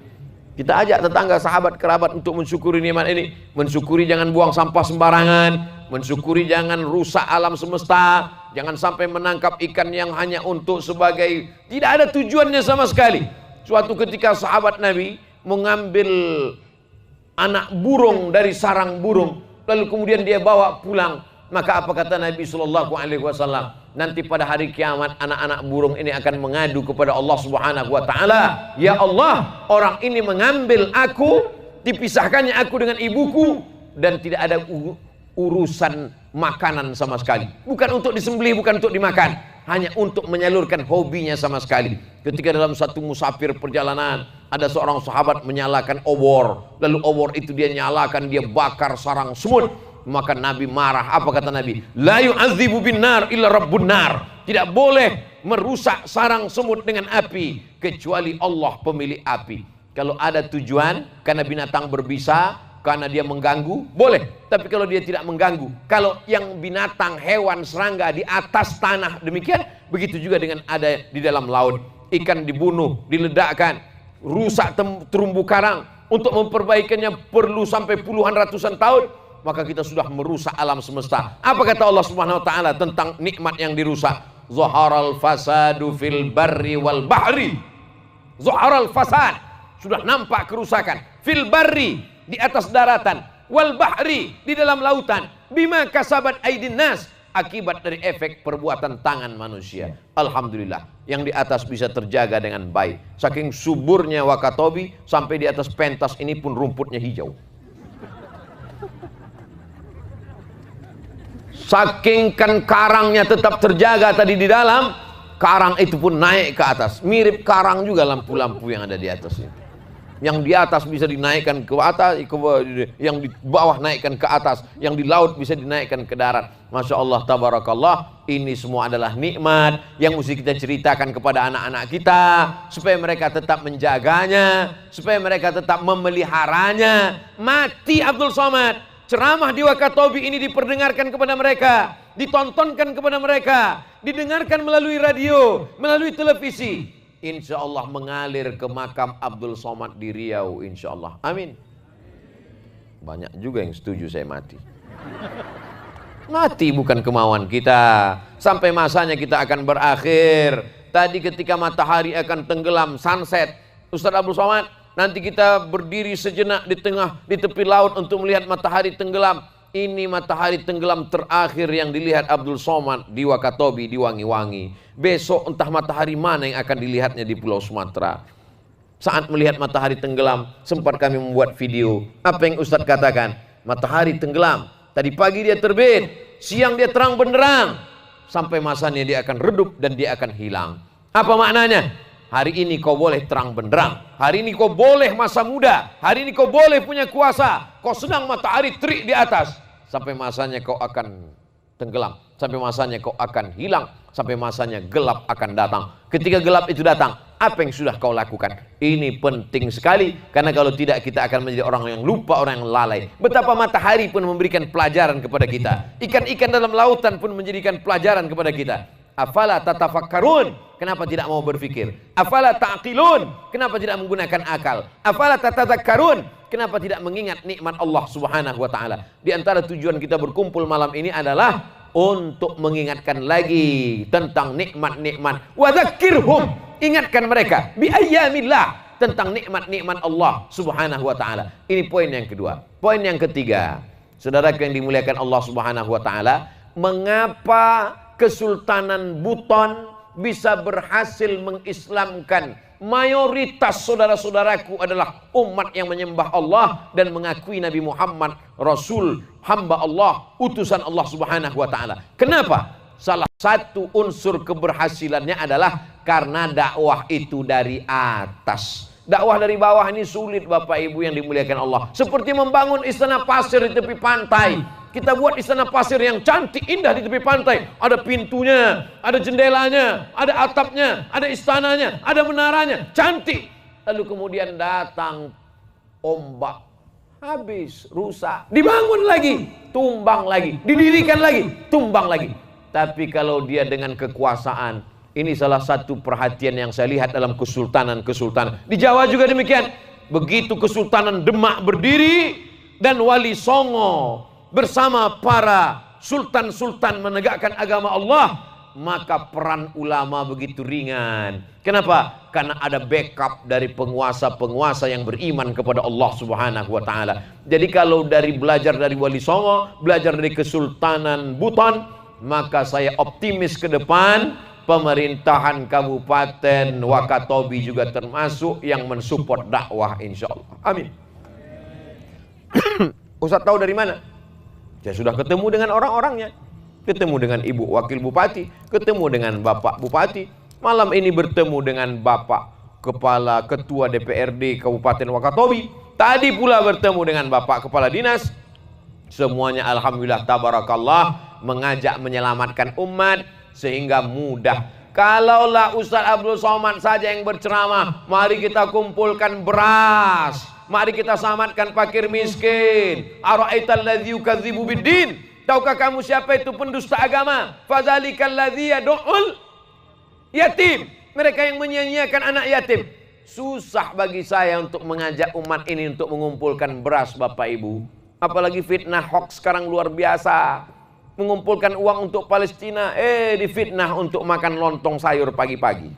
Kita ajak tetangga, sahabat, kerabat untuk mensyukuri nikmat ini. Mensyukuri jangan buang sampah sembarangan. Mensyukuri jangan rusak alam semesta. Jangan sampai menangkap ikan yang hanya untuk sebagai, tidak ada tujuannya sama sekali. Suatu ketika sahabat Nabi mengambil anak burung dari sarang burung, lalu kemudian dia bawa pulang. Maka apa kata Nabi SAW? Nanti pada hari kiamat anak-anak burung ini akan mengadu kepada Allah Subhanahu Wa Taala. Ya Allah, orang ini mengambil aku, dipisahkannya aku dengan ibuku, dan tidak ada urusan makanan sama sekali. Bukan untuk disembelih, bukan untuk dimakan, hanya untuk menyalurkan hobinya sama sekali. Ketika dalam satu musafir perjalanan, ada seorang sahabat menyalakan obor, lalu obor itu dia nyalakan, dia bakar sarang semut. Maka Nabi marah. Apa kata Nabi? La yu'adzibu bin nar illa rabbun nar. Tidak boleh merusak sarang semut dengan api kecuali Allah pemilik api. Kalau ada tujuan karena binatang berbisa, karena dia mengganggu, boleh. Tapi kalau dia tidak mengganggu, kalau yang binatang, hewan, serangga di atas tanah demikian, begitu juga dengan ada di dalam laut. Ikan dibunuh, diledakkan, rusak terumbu karang. Untuk memperbaikannya perlu sampai puluhan ratusan tahun. Maka kita sudah merusak alam semesta. Apa kata Allah Subhanahu Wa Taala tentang nikmat yang dirusak? Zaharal fasadu fil barri wal bahri. Zaharal fasad, sudah nampak kerusakan. Fil barri, di atas daratan, wal bahri, di dalam lautan, bima kasabat aidin nas, akibat dari efek perbuatan tangan manusia. Alhamdulillah, yang di atas bisa terjaga dengan baik. Saking suburnya Wakatobi, sampai di atas pentas ini pun rumputnya hijau. Saking kan karangnya tetap terjaga tadi di dalam, karang itu pun naik ke atas. Mirip karang juga lampu-lampu yang ada di atas ini. Yang di atas bisa dinaikkan ke atas, yang di bawah naikkan ke atas, yang di laut bisa dinaikkan ke darat. Masya Allah, tabarakallah. Ini semua adalah nikmat yang mesti kita ceritakan kepada anak-anak kita, supaya mereka tetap menjaganya, supaya mereka tetap memeliharanya. Mati Abdul Somad, ceramah di Wakatobi ini diperdengarkan kepada mereka, ditontonkan kepada mereka, didengarkan melalui radio, melalui televisi. Insya Allah mengalir ke makam Abdul Somad di Riau, insya Allah. Amin. Banyak juga yang setuju saya mati. Mati bukan kemauan kita. Sampai masanya kita akan berakhir. Tadi ketika matahari akan tenggelam, sunset, Ustaz Abdul Somad, Nanti kita berdiri sejenak di tepi laut untuk melihat matahari tenggelam. Ini matahari tenggelam terakhir yang dilihat Abdul Somad di Wakatobi, di Wangi-Wangi. Besok entah matahari mana yang akan dilihatnya di Pulau Sumatera. Saat melihat matahari tenggelam, sempat kami membuat video. Apa yang Ustadz katakan? Matahari tenggelam. Tadi pagi dia terbit, siang dia terang benderang. Sampai masanya dia akan redup dan dia akan hilang. Apa maknanya? Hari ini kau boleh terang benderang. Hari ini kau boleh masa muda. Hari ini kau boleh punya kuasa. Kau sedang matahari terik di atas. Sampai masanya kau akan tenggelam. Sampai masanya kau akan hilang. Sampai masanya gelap akan datang. Ketika gelap itu datang, apa yang sudah kau lakukan? Ini penting sekali. Karena kalau tidak kita akan menjadi orang yang lupa, orang yang lalai. Betapa matahari pun memberikan pelajaran kepada kita. Ikan-ikan dalam lautan pun menjadikan pelajaran kepada kita. Afala tatafakkarun? Kenapa tidak mau berpikir? Afala ta'qilun? Kenapa tidak menggunakan akal? Afala tatadzakkarun? Kenapa tidak mengingat nikmat Allah Subhanahu wa taala? Di antara tujuan kita berkumpul malam ini adalah untuk mengingatkan lagi tentang nikmat-nikmat. Wa dzakkirhum, ingatkan mereka bi ayyamillah, tentang nikmat-nikmat Allah Subhanahu wa taala. Ini poin yang kedua. Poin yang ketiga, saudaraku yang dimuliakan Allah Subhanahu wa taala, mengapa Kesultanan Buton bisa berhasil mengislamkan mayoritas saudara-saudaraku adalah umat yang menyembah Allah dan mengakui Nabi Muhammad Rasul, hamba Allah, utusan Allah Subhanahu wa taala. Kenapa? Salah satu unsur keberhasilannya adalah karena dakwah itu dari atas. Dakwah dari bawah ini sulit, Bapak Ibu yang dimuliakan Allah. Seperti membangun istana pasir di tepi pantai. Kita buat istana pasir yang cantik, indah di tepi pantai. Ada pintunya, ada jendelanya, ada atapnya, ada istananya, ada menaranya, cantik. Lalu kemudian datang ombak, habis, rusak. Dibangun lagi, tumbang lagi. Didirikan lagi, tumbang lagi. Tapi kalau dia dengan kekuasaan, ini salah satu perhatian yang saya lihat dalam kesultanan-kesultanan. Di Jawa juga demikian. Begitu Kesultanan Demak berdiri dan Wali Songo bersama para sultan-sultan menegakkan agama Allah, maka peran ulama begitu ringan. Kenapa? Karena ada backup dari penguasa-penguasa yang beriman kepada Allah Subhanahu wa taala. Jadi kalau dari belajar dari Wali Songo, belajar dari Kesultanan Buton, maka saya optimis ke depan pemerintahan Kabupaten Wakatobi juga termasuk yang mensupport dakwah insyaallah. Amin. Ustaz tahu dari mana? Saya sudah ketemu dengan orang-orangnya, ketemu dengan Ibu Wakil Bupati, ketemu dengan Bapak Bupati. Malam ini bertemu dengan Bapak Kepala Ketua DPRD Kabupaten Wakatobi. Tadi pula bertemu dengan Bapak Kepala Dinas. Semuanya alhamdulillah tabarakallah mengajak menyelamatkan umat sehingga mudah. Kalaulah Ustaz Abdul Somad saja yang berceramah, mari kita kumpulkan beras, mari kita selamatkan fakir miskin. Ara'aital ladzi yukadzibu biddin? Tahukah kamu siapa itu pendusta agama? Fadzalikal ladzi yad'ul yatim. Mereka yang menyia-nyiakan anak yatim. Susah bagi saya untuk mengajak umat ini untuk mengumpulkan beras, Bapak Ibu. Apalagi fitnah hoax sekarang luar biasa. Mengumpulkan uang untuk Palestina, difitnah untuk makan lontong sayur pagi-pagi.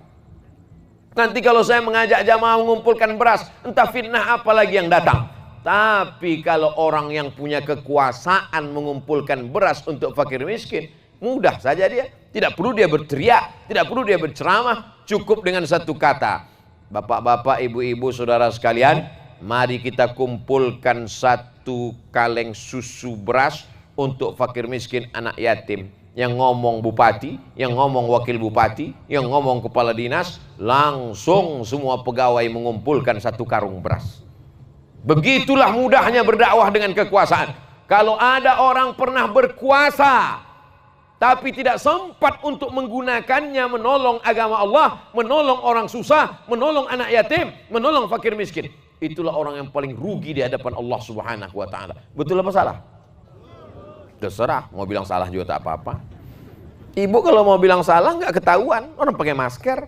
Nanti kalau saya mengajak jamaah mengumpulkan beras, entah fitnah apa lagi yang datang. Tapi kalau orang yang punya kekuasaan mengumpulkan beras untuk fakir miskin, mudah saja dia. Tidak perlu dia berteriak, tidak perlu dia berceramah, cukup dengan satu kata. Bapak-bapak, ibu-ibu, saudara sekalian, mari kita kumpulkan satu kaleng susu beras untuk fakir miskin anak yatim. Yang ngomong bupati, yang ngomong wakil bupati, yang ngomong kepala dinas, langsung semua pegawai mengumpulkan satu karung beras. Begitulah mudahnya berdakwah dengan kekuasaan. Kalau ada orang pernah berkuasa tapi tidak sempat untuk menggunakannya menolong agama Allah, menolong orang susah, menolong anak yatim, menolong fakir miskin, itulah orang yang paling rugi di hadapan Allah Subhanahu wa taala. Betul apa salah? Terserah, mau bilang salah juga tak apa-apa. Ibu kalau mau bilang salah nggak ketahuan, orang pakai masker.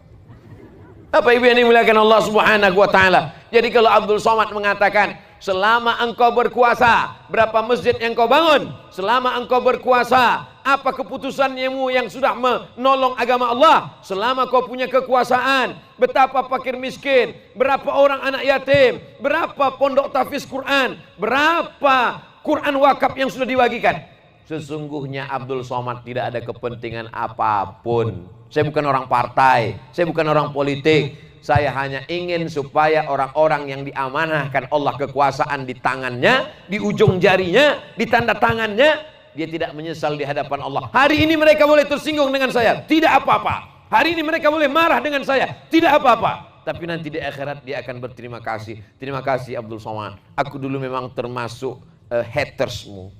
Apa ibu yang dimuliakan Allah Subhanahu wa taala? Jadi kalau Abdul Somad mengatakan, selama engkau berkuasa, berapa masjid yang kau bangun? Selama engkau berkuasa, Apa keputusannya yang sudah menolong agama Allah? Selama kau punya kekuasaan, betapa fakir miskin, berapa orang anak yatim, berapa pondok tahfiz Quran, berapa Quran wakaf yang sudah dibagikan. Sesungguhnya Abdul Somad tidak ada kepentingan apapun. Saya bukan orang partai, saya bukan orang politik. Saya hanya ingin supaya orang-orang yang diamanahkan Allah kekuasaan di tangannya, di ujung jarinya, di tanda tangannya, dia tidak menyesal di hadapan Allah. Hari ini mereka boleh tersinggung dengan saya, tidak apa-apa. Hari ini mereka boleh marah dengan saya, tidak apa-apa. Tapi nanti di akhirat dia akan berterima kasih. Terima kasih Abdul Somad. Aku dulu memang termasuk hatersmu.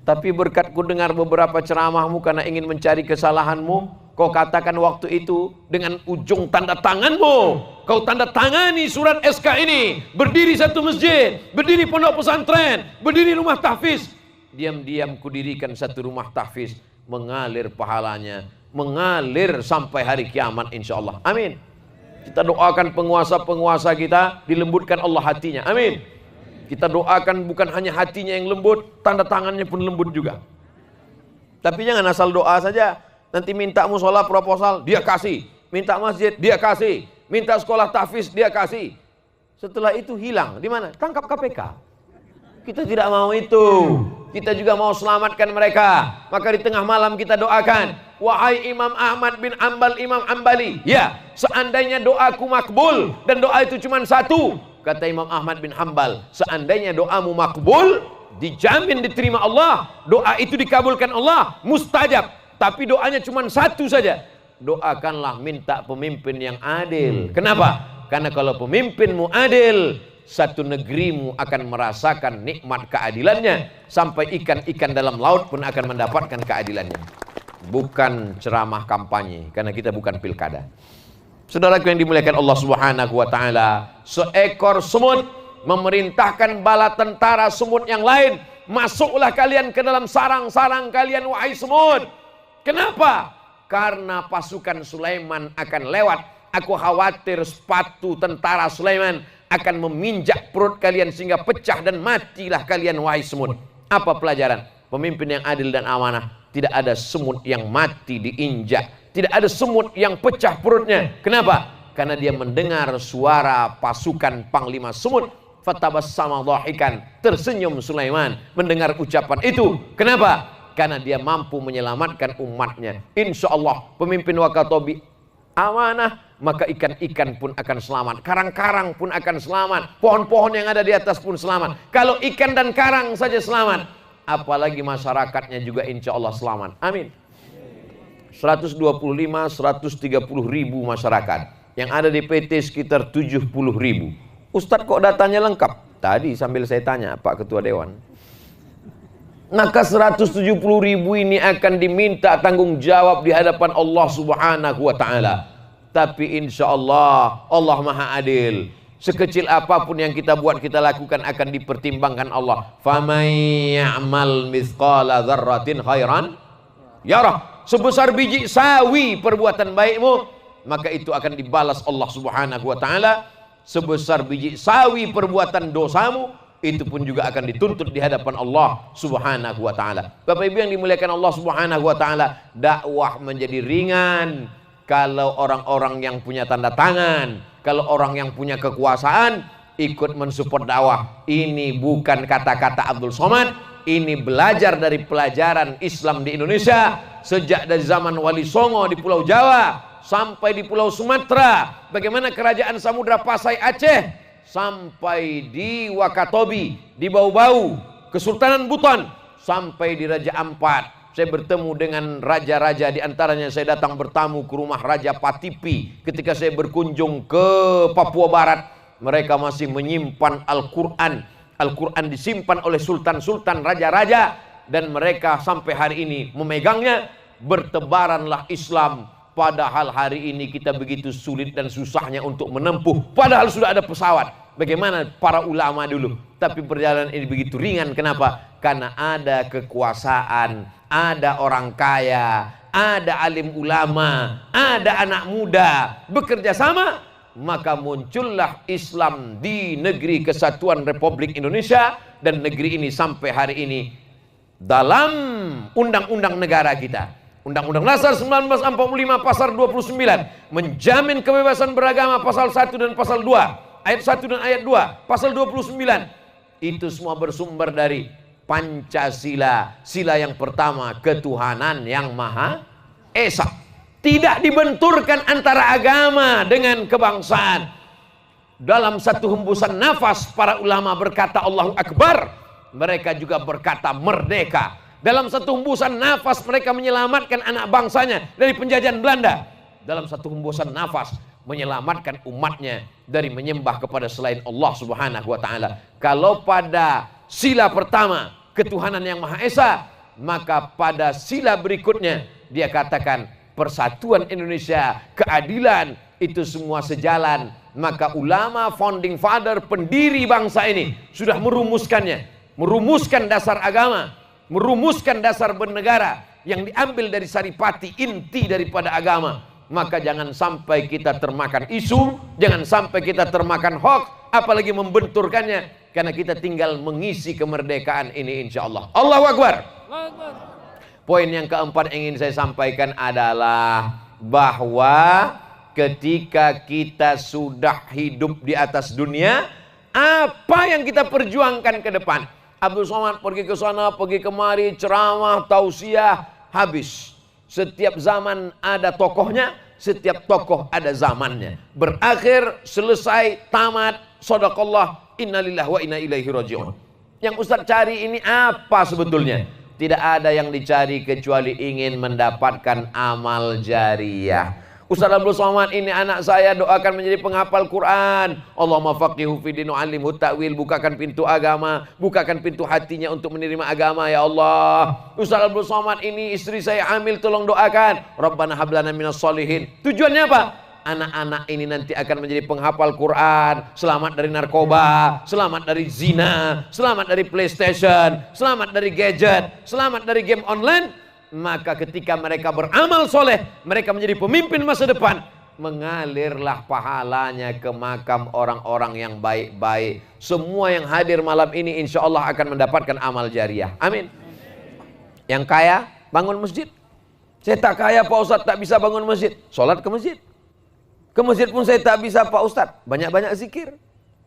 Tapi berkatku dengar beberapa ceramahmu karena ingin mencari kesalahanmu, kau katakan waktu itu dengan ujung tanda tanganmu, kau tanda tangani surat SK ini, berdiri satu masjid, berdiri pondok pesantren, berdiri rumah tahfiz. Diam-diam kudirikan satu rumah tahfiz, mengalir pahalanya, mengalir sampai hari kiamat insyaallah. Amin. Kita doakan penguasa-penguasa kita, dilembutkan Allah hatinya. Amin. Kita doakan bukan hanya hatinya yang lembut, tanda tangannya pun lembut juga. Tapi jangan asal doa saja. Nanti minta musola proposal, dia kasih. Minta masjid, dia kasih. Minta sekolah tahfiz, dia kasih. Setelah itu hilang. Di mana? Tangkap KPK. Kita tidak mau itu. Kita juga mau selamatkan mereka. Maka di tengah malam kita doakan, wahai Imam Ahmad bin Ambal, Imam Ambali, ya, seandainya doaku makbul, dan doa itu cuma satu. Kata Imam Ahmad bin Hambal, seandainya doamu makbul, dijamin diterima Allah, doa itu dikabulkan Allah, mustajab. Tapi doanya cuma satu saja, doakanlah minta pemimpin yang adil. Kenapa? Karena kalau pemimpinmu adil, satu negerimu akan merasakan nikmat keadilannya, sampai ikan-ikan dalam laut pun akan mendapatkan keadilannya. Bukan ceramah kampanye, karena kita bukan pilkada. Saudaraku yang dimuliakan Allah Subhanahu wa taala, seekor semut memerintahkan bala tentara semut yang lain, masuklah kalian ke dalam sarang-sarang kalian wahai semut. Kenapa? Karena pasukan Sulaiman akan lewat. Aku khawatir sepatu tentara Sulaiman akan meminjak perut kalian sehingga pecah dan matilah kalian wahai semut. Apa pelajaran? Pemimpin yang adil dan amanah, tidak ada semut yang mati diinjak. Tidak ada semut yang pecah perutnya. Kenapa? Karena dia mendengar suara pasukan panglima semut. Fatabassama dhahikan, tersenyum Sulaiman mendengar ucapan itu. Kenapa? Karena dia mampu menyelamatkan umatnya. Insya Allah pemimpin Wakatobi amanah, maka ikan-ikan pun akan selamat, karang-karang pun akan selamat, pohon-pohon yang ada di atas pun selamat. Kalau ikan dan karang saja selamat, apalagi masyarakatnya juga insya Allah selamat. Amin. 125-130 ribu masyarakat yang ada di PT sekitar 70 ribu. Ustadz kok datanya lengkap? Tadi sambil saya tanya Pak Ketua Dewan. Maka 170 ribu ini akan diminta tanggung jawab di hadapan Allah Subhanahu wa ta'ala. Tapi insya Allah, Allah maha adil. Sekecil apapun yang kita buat, kita lakukan akan dipertimbangkan Allah. Famay ya'mal mithqala dzarratin khairan yarah. Sebesar biji sawi perbuatan baikmu, maka itu akan dibalas Allah Subhanahu wa ta'ala. Sebesar biji sawi perbuatan dosamu, itu pun juga akan dituntut di hadapan Allah Subhanahu wa ta'ala. Bapak Ibu yang dimuliakan Allah Subhanahu wa ta'ala, dakwah menjadi ringan kalau orang-orang yang punya tanda tangan, kalau orang yang punya kekuasaan ikut mensupport dakwah. Ini bukan kata-kata Abdul Somad, ini belajar dari pelajaran Islam di Indonesia sejak dari zaman Wali Songo di Pulau Jawa sampai di Pulau Sumatera, bagaimana kerajaan Samudra Pasai Aceh sampai di Wakatobi, di Bau-Bau, Kesultanan Buton, sampai di Raja Ampat. Saya bertemu dengan raja-raja, di antaranya saya datang bertamu ke rumah Raja Patipi ketika saya berkunjung ke Papua Barat. Mereka masih menyimpan Al-Quran. Al-Quran disimpan oleh sultan-sultan, raja-raja, dan mereka sampai hari ini memegangnya. Bertebaranlah Islam, padahal hari ini kita begitu sulit dan susahnya untuk menempuh, padahal sudah ada pesawat. Bagaimana para ulama dulu? Tapi perjalanan ini begitu ringan. Kenapa? Karena ada kekuasaan, ada orang kaya, ada alim ulama, ada anak muda bekerja sama, maka muncullah Islam di negeri kesatuan Republik Indonesia. Dan negeri ini sampai hari ini dalam undang-undang negara kita. Undang-Undang Dasar 1945 pasal 29 menjamin kebebasan beragama pasal 1 dan pasal 2, ayat 1 dan ayat 2, pasal 29. Itu semua bersumber dari Pancasila, sila yang pertama, ketuhanan yang Maha Esa. Tidak dibenturkan antara agama dengan kebangsaan. Dalam satu hembusan nafas para ulama berkata Allahu Akbar, mereka juga berkata merdeka. Dalam satu hembusan nafas mereka menyelamatkan anak bangsanya dari penjajahan Belanda. Dalam satu hembusan nafas menyelamatkan umatnya dari menyembah kepada selain Allah Subhanahu wa taala. Kalau pada sila pertama ketuhanan yang Maha Esa, maka pada sila berikutnya dia katakan persatuan Indonesia, keadilan, itu semua sejalan. Maka ulama founding father, pendiri bangsa ini sudah merumuskannya, merumuskan dasar agama, merumuskan dasar bernegara yang diambil dari saripati, inti daripada agama. Maka jangan sampai kita termakan isu, jangan sampai kita termakan hoax, apalagi membenturkannya, karena kita tinggal mengisi kemerdekaan ini insya Allah. Allahu Akbar. Poin yang keempat yang ingin saya sampaikan adalah bahwa ketika kita sudah hidup di atas dunia, apa yang kita perjuangkan ke depan? Abdul Somad pergi ke sana, pergi kemari, ceramah, tausiah, habis. Setiap zaman ada tokohnya, setiap tokoh ada zamannya. Berakhir, selesai, tamat, sadaqallah, innalillahi wa inna ilaihi raji'un. Yang Ustaz cari ini apa sebetulnya? Tidak ada yang dicari kecuali ingin mendapatkan amal jariah. Ustaz Abdul Somad ini anak saya, doakan menjadi penghafal Quran. Allahumma faqihu fiddin wa'allimhu ta'wil. Bukakan pintu agama, bukakan pintu hatinya untuk menerima agama ya Allah. Ustaz Abdul Somad ini istri saya hamil, tolong doakan. Rabbana hablana minas solihin. Tujuannya apa? Anak-anak ini nanti akan menjadi penghafal Quran, selamat dari narkoba, selamat dari zina, selamat dari PlayStation, selamat dari gadget, selamat dari game online. Maka ketika mereka beramal soleh, mereka menjadi pemimpin masa depan, mengalirlah pahalanya ke makam orang-orang yang baik-baik. Semua yang hadir malam ini insya Allah akan mendapatkan amal jariah. Amin. Yang kaya bangun masjid. Saya tak kaya Pak Ustadz, tak bisa bangun masjid. Sholat ke masjid. Ke masjid pun saya tak bisa Pak Ustadz. Banyak-banyak zikir.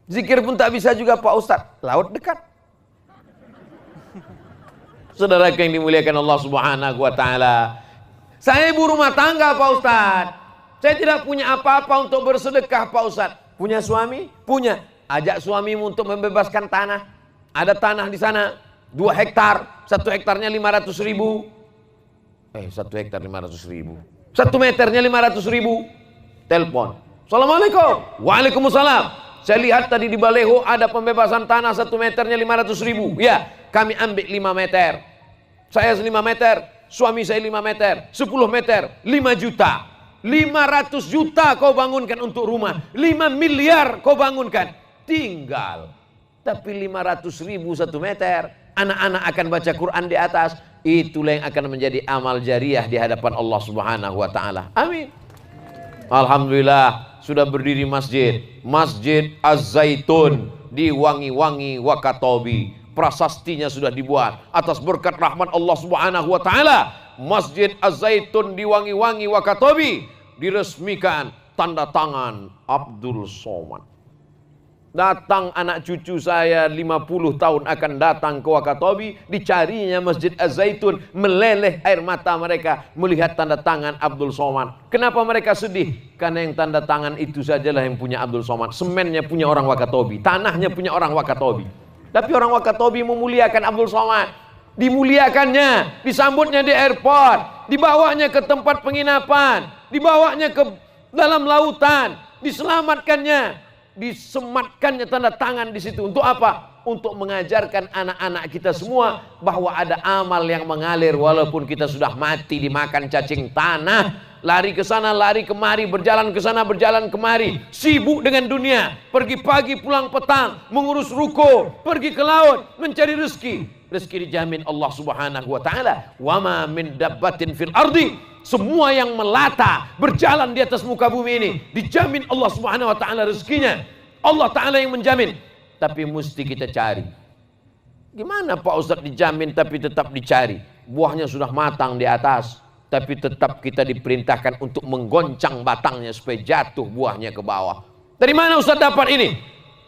Zikir pun tak bisa juga Pak Ustadz. Laut dekat. Saudara yang dimuliakan Allah Subhanahu wa taala. Saya ibu rumah tangga Pak Ustadz. Saya tidak punya apa-apa untuk bersedekah Pak Ustadz. Punya suami? Punya. Ajak suamimu untuk membebaskan tanah. Ada tanah di sana 2 hektar. 1 hektarnya 500.000. 1 hektar 500.000. 1 meternya 500.000. Telepon. Assalamualaikum. Waalaikumsalam. Saya lihat tadi di Baleho ada pembebasan tanah 1 meternya 500.000. Ya, kami ambil 5 meter. Saya 5 meter, suami saya 5 meter, 10 meter, 5 juta. 500 juta kau bangunkan untuk rumah. 5 miliar kau bangunkan. Tinggal. Tapi 500.000 1 meter. Anak-anak akan baca Quran di atas. Itulah yang akan menjadi amal jariah di hadapan Allah Subhanahu wa taala. Amin. Alhamdulillah sudah berdiri masjid. Masjid Az-Zaitun di Wangi-Wangi Wakatobi. Prasastinya sudah dibuat atas berkat rahmat Allah Subhanahu wa taala. Masjid Az-Zaitun di Wangi-Wangi Wakatobi diresmikan, tanda tangan Abdul Somad. Datang anak cucu saya 50 tahun akan datang ke Wakatobi, dicarinya Masjid Az-Zaitun, meleleh air mata mereka melihat tanda tangan Abdul Somad. Kenapa mereka sedih? Karena yang tanda tangan itu sajalah yang punya Abdul Somad. Semennya punya orang Wakatobi, tanahnya punya orang Wakatobi. Tapi orang Wakatobi memuliakan Abdul Somad. Dimuliakannya, disambutnya di airport, dibawanya ke tempat penginapan, dibawanya ke dalam lautan, diselamatkannya, disematkannya tanda tangan di situ. Untuk apa? Untuk mengajarkan anak-anak kita semua bahwa ada amal yang mengalir walaupun kita sudah mati dimakan cacing tanah. Lari ke sana, lari kemari, berjalan ke sana, berjalan kemari, sibuk dengan dunia, pergi pagi pulang petang, mengurus ruko, pergi ke laut, mencari rezeki. Rezeki dijamin Allah Subhanahu wa taala. Wa ma min dabbatin fil ardi, semua yang melata berjalan di atas muka bumi ini dijamin Allah Subhanahu wa taala rezekinya. Allah taala yang menjamin. Tapi mesti kita cari. Gimana Pak Ustadz dijamin tapi tetap dicari? Buahnya sudah matang di atas, tapi tetap kita diperintahkan untuk menggoncang batangnya supaya jatuh buahnya ke bawah. Dari mana Ustadz dapat ini?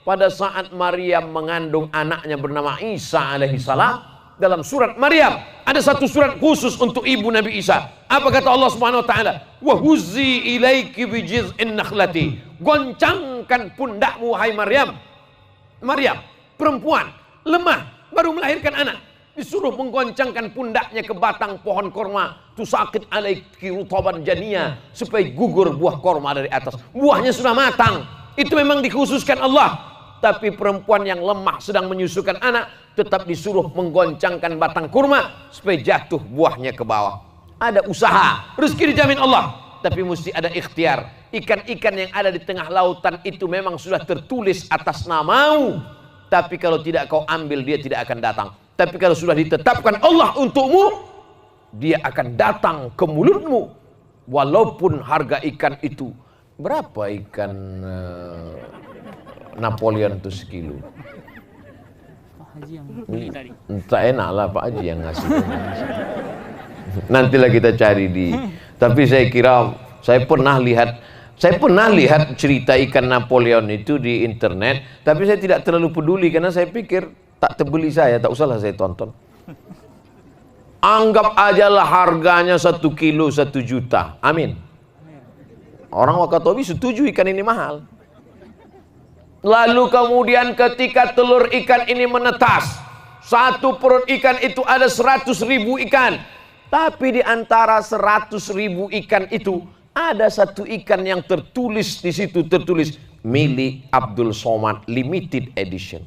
Pada saat Maryam mengandung anaknya bernama Isa alaihissalam, dalam surat Maryam ada satu surat khusus untuk ibu Nabi Isa. Apa kata Allah Subhanahu wa taala? Wa huzzi ilaiki bi jiz'in nakhlati. Goncangkan pundakmu wahai Maryam. Maryam, perempuan lemah, baru melahirkan anak, disuruh menggoncangkan pundaknya ke batang pohon korma, tusaqit alaiki rutaban janiya, supaya gugur buah korma dari atas. Buahnya sudah matang. Itu memang dikhususkan Allah. Tapi perempuan yang lemah sedang menyusukan anak tetap disuruh menggoncangkan batang kurma supaya jatuh buahnya ke bawah. Ada usaha, rezeki dijamin Allah, tapi mesti ada ikhtiar. Ikan-ikan yang ada di tengah lautan itu memang sudah tertulis atas namamu, tapi kalau tidak kau ambil dia tidak akan datang. Tapi kalau sudah ditetapkan Allah untukmu, dia akan datang ke mulutmu. Walaupun harga ikan itu berapa ikan Napoleon itu sekilo? Pak Haji yang beli tadi. Entah, enak lah Pak Haji yang ngasih. Nantilah kita cari di. Tapi saya kira saya pernah lihat cerita ikan Napoleon itu di internet. Tapi saya tidak terlalu peduli karena saya pikir tak terbeli saya, tak usahlah saya tonton. Anggap ajalah harganya 1 kilo 1 juta. Amin. Orang Wakatobi setuju ikan ini mahal. Lalu kemudian ketika telur ikan ini menetas, satu perut ikan itu ada 100.000 ikan. Tapi di antara 100.000 ikan itu ada satu ikan yang tertulis di situ, tertulis milik Abdul Somad limited edition.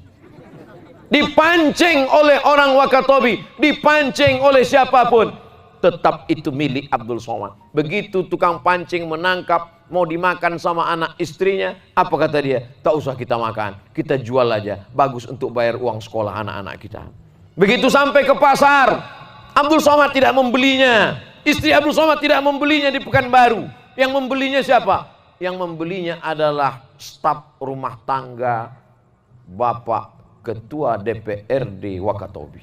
Dipancing oleh orang Wakatobi, dipancing oleh siapapun, tetap itu milik Abdul Somad. Begitu tukang pancing menangkap, mau dimakan sama anak istrinya, apa kata dia? Tak usah kita makan, kita jual aja, bagus untuk bayar uang sekolah anak-anak kita. Begitu sampai ke pasar, Abdul Somad tidak membelinya, istri Abdul Somad tidak membelinya di Pekanbaru. Yang membelinya siapa? Yang membelinya adalah staf rumah tangga Bapak Ketua DPRD Wakatobi.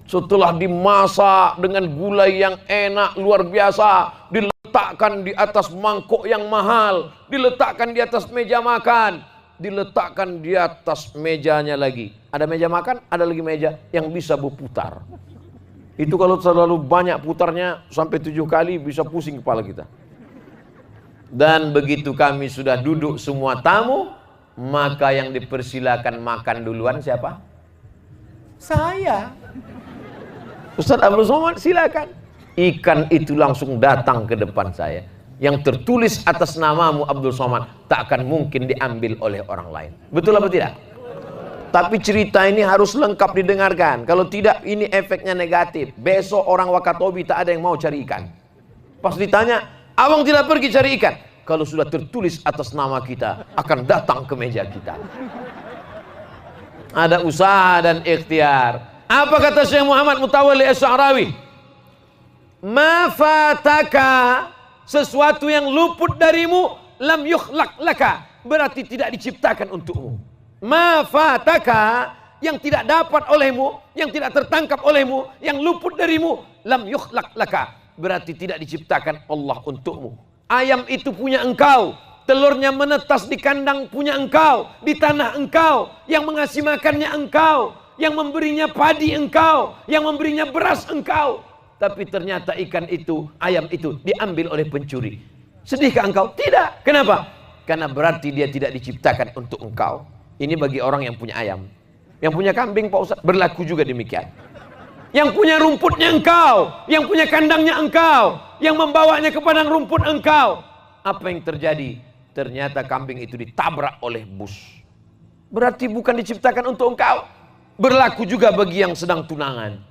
Setelah dimasak dengan gulai yang enak luar biasa, diletakkan di atas mangkok yang mahal, diletakkan di atas meja makan, diletakkan di atas mejanya lagi. Ada meja makan, ada lagi meja yang bisa berputar. Itu kalau terlalu banyak putarnya sampai 7 kali bisa pusing kepala kita. Dan begitu kami sudah duduk semua tamu, maka yang dipersilakan makan duluan siapa? Saya. Ustadz Abdul Somad silakan. Ikan itu langsung datang ke depan saya. Yang tertulis atas namamu Abdul Somad tak akan mungkin diambil oleh orang lain. Betul apa tidak? Tapi cerita ini harus lengkap didengarkan. Kalau tidak ini efeknya negatif. Besok orang Wakatobi tak ada yang mau cari ikan. Pas ditanya, abang tidak pergi cari ikan. Kalau sudah tertulis atas nama kita, akan datang ke meja kita. Ada usaha dan ikhtiar. Apa kata Syekh Muhammad Mutawalli Asy'arawi? Ma fataka, sesuatu yang luput darimu, lam yukhlaq laka, berarti tidak diciptakan untukmu. Ma fataka, yang tidak dapat olehmu, yang tidak tertangkap olehmu, yang luput darimu, lam yukhlaq laka, berarti tidak diciptakan Allah untukmu. Ayam itu punya engkau, telurnya menetas di kandang punya engkau, di tanah engkau, yang mengasih makannya engkau, yang memberinya padi engkau, yang memberinya beras engkau. Tapi ternyata ikan itu, ayam itu diambil oleh pencuri. Sedihkah engkau? Tidak. Kenapa? Karena berarti dia tidak diciptakan untuk engkau. Ini bagi orang yang punya ayam. Yang punya kambing Pak Ustaz, berlaku juga demikian. Yang punya rumputnya engkau, yang punya kandangnya engkau, yang membawanya ke padang rumput engkau. Apa yang terjadi? Ternyata kambing itu ditabrak oleh bus. Berarti bukan diciptakan untuk engkau. Berlaku juga bagi yang sedang tunangan.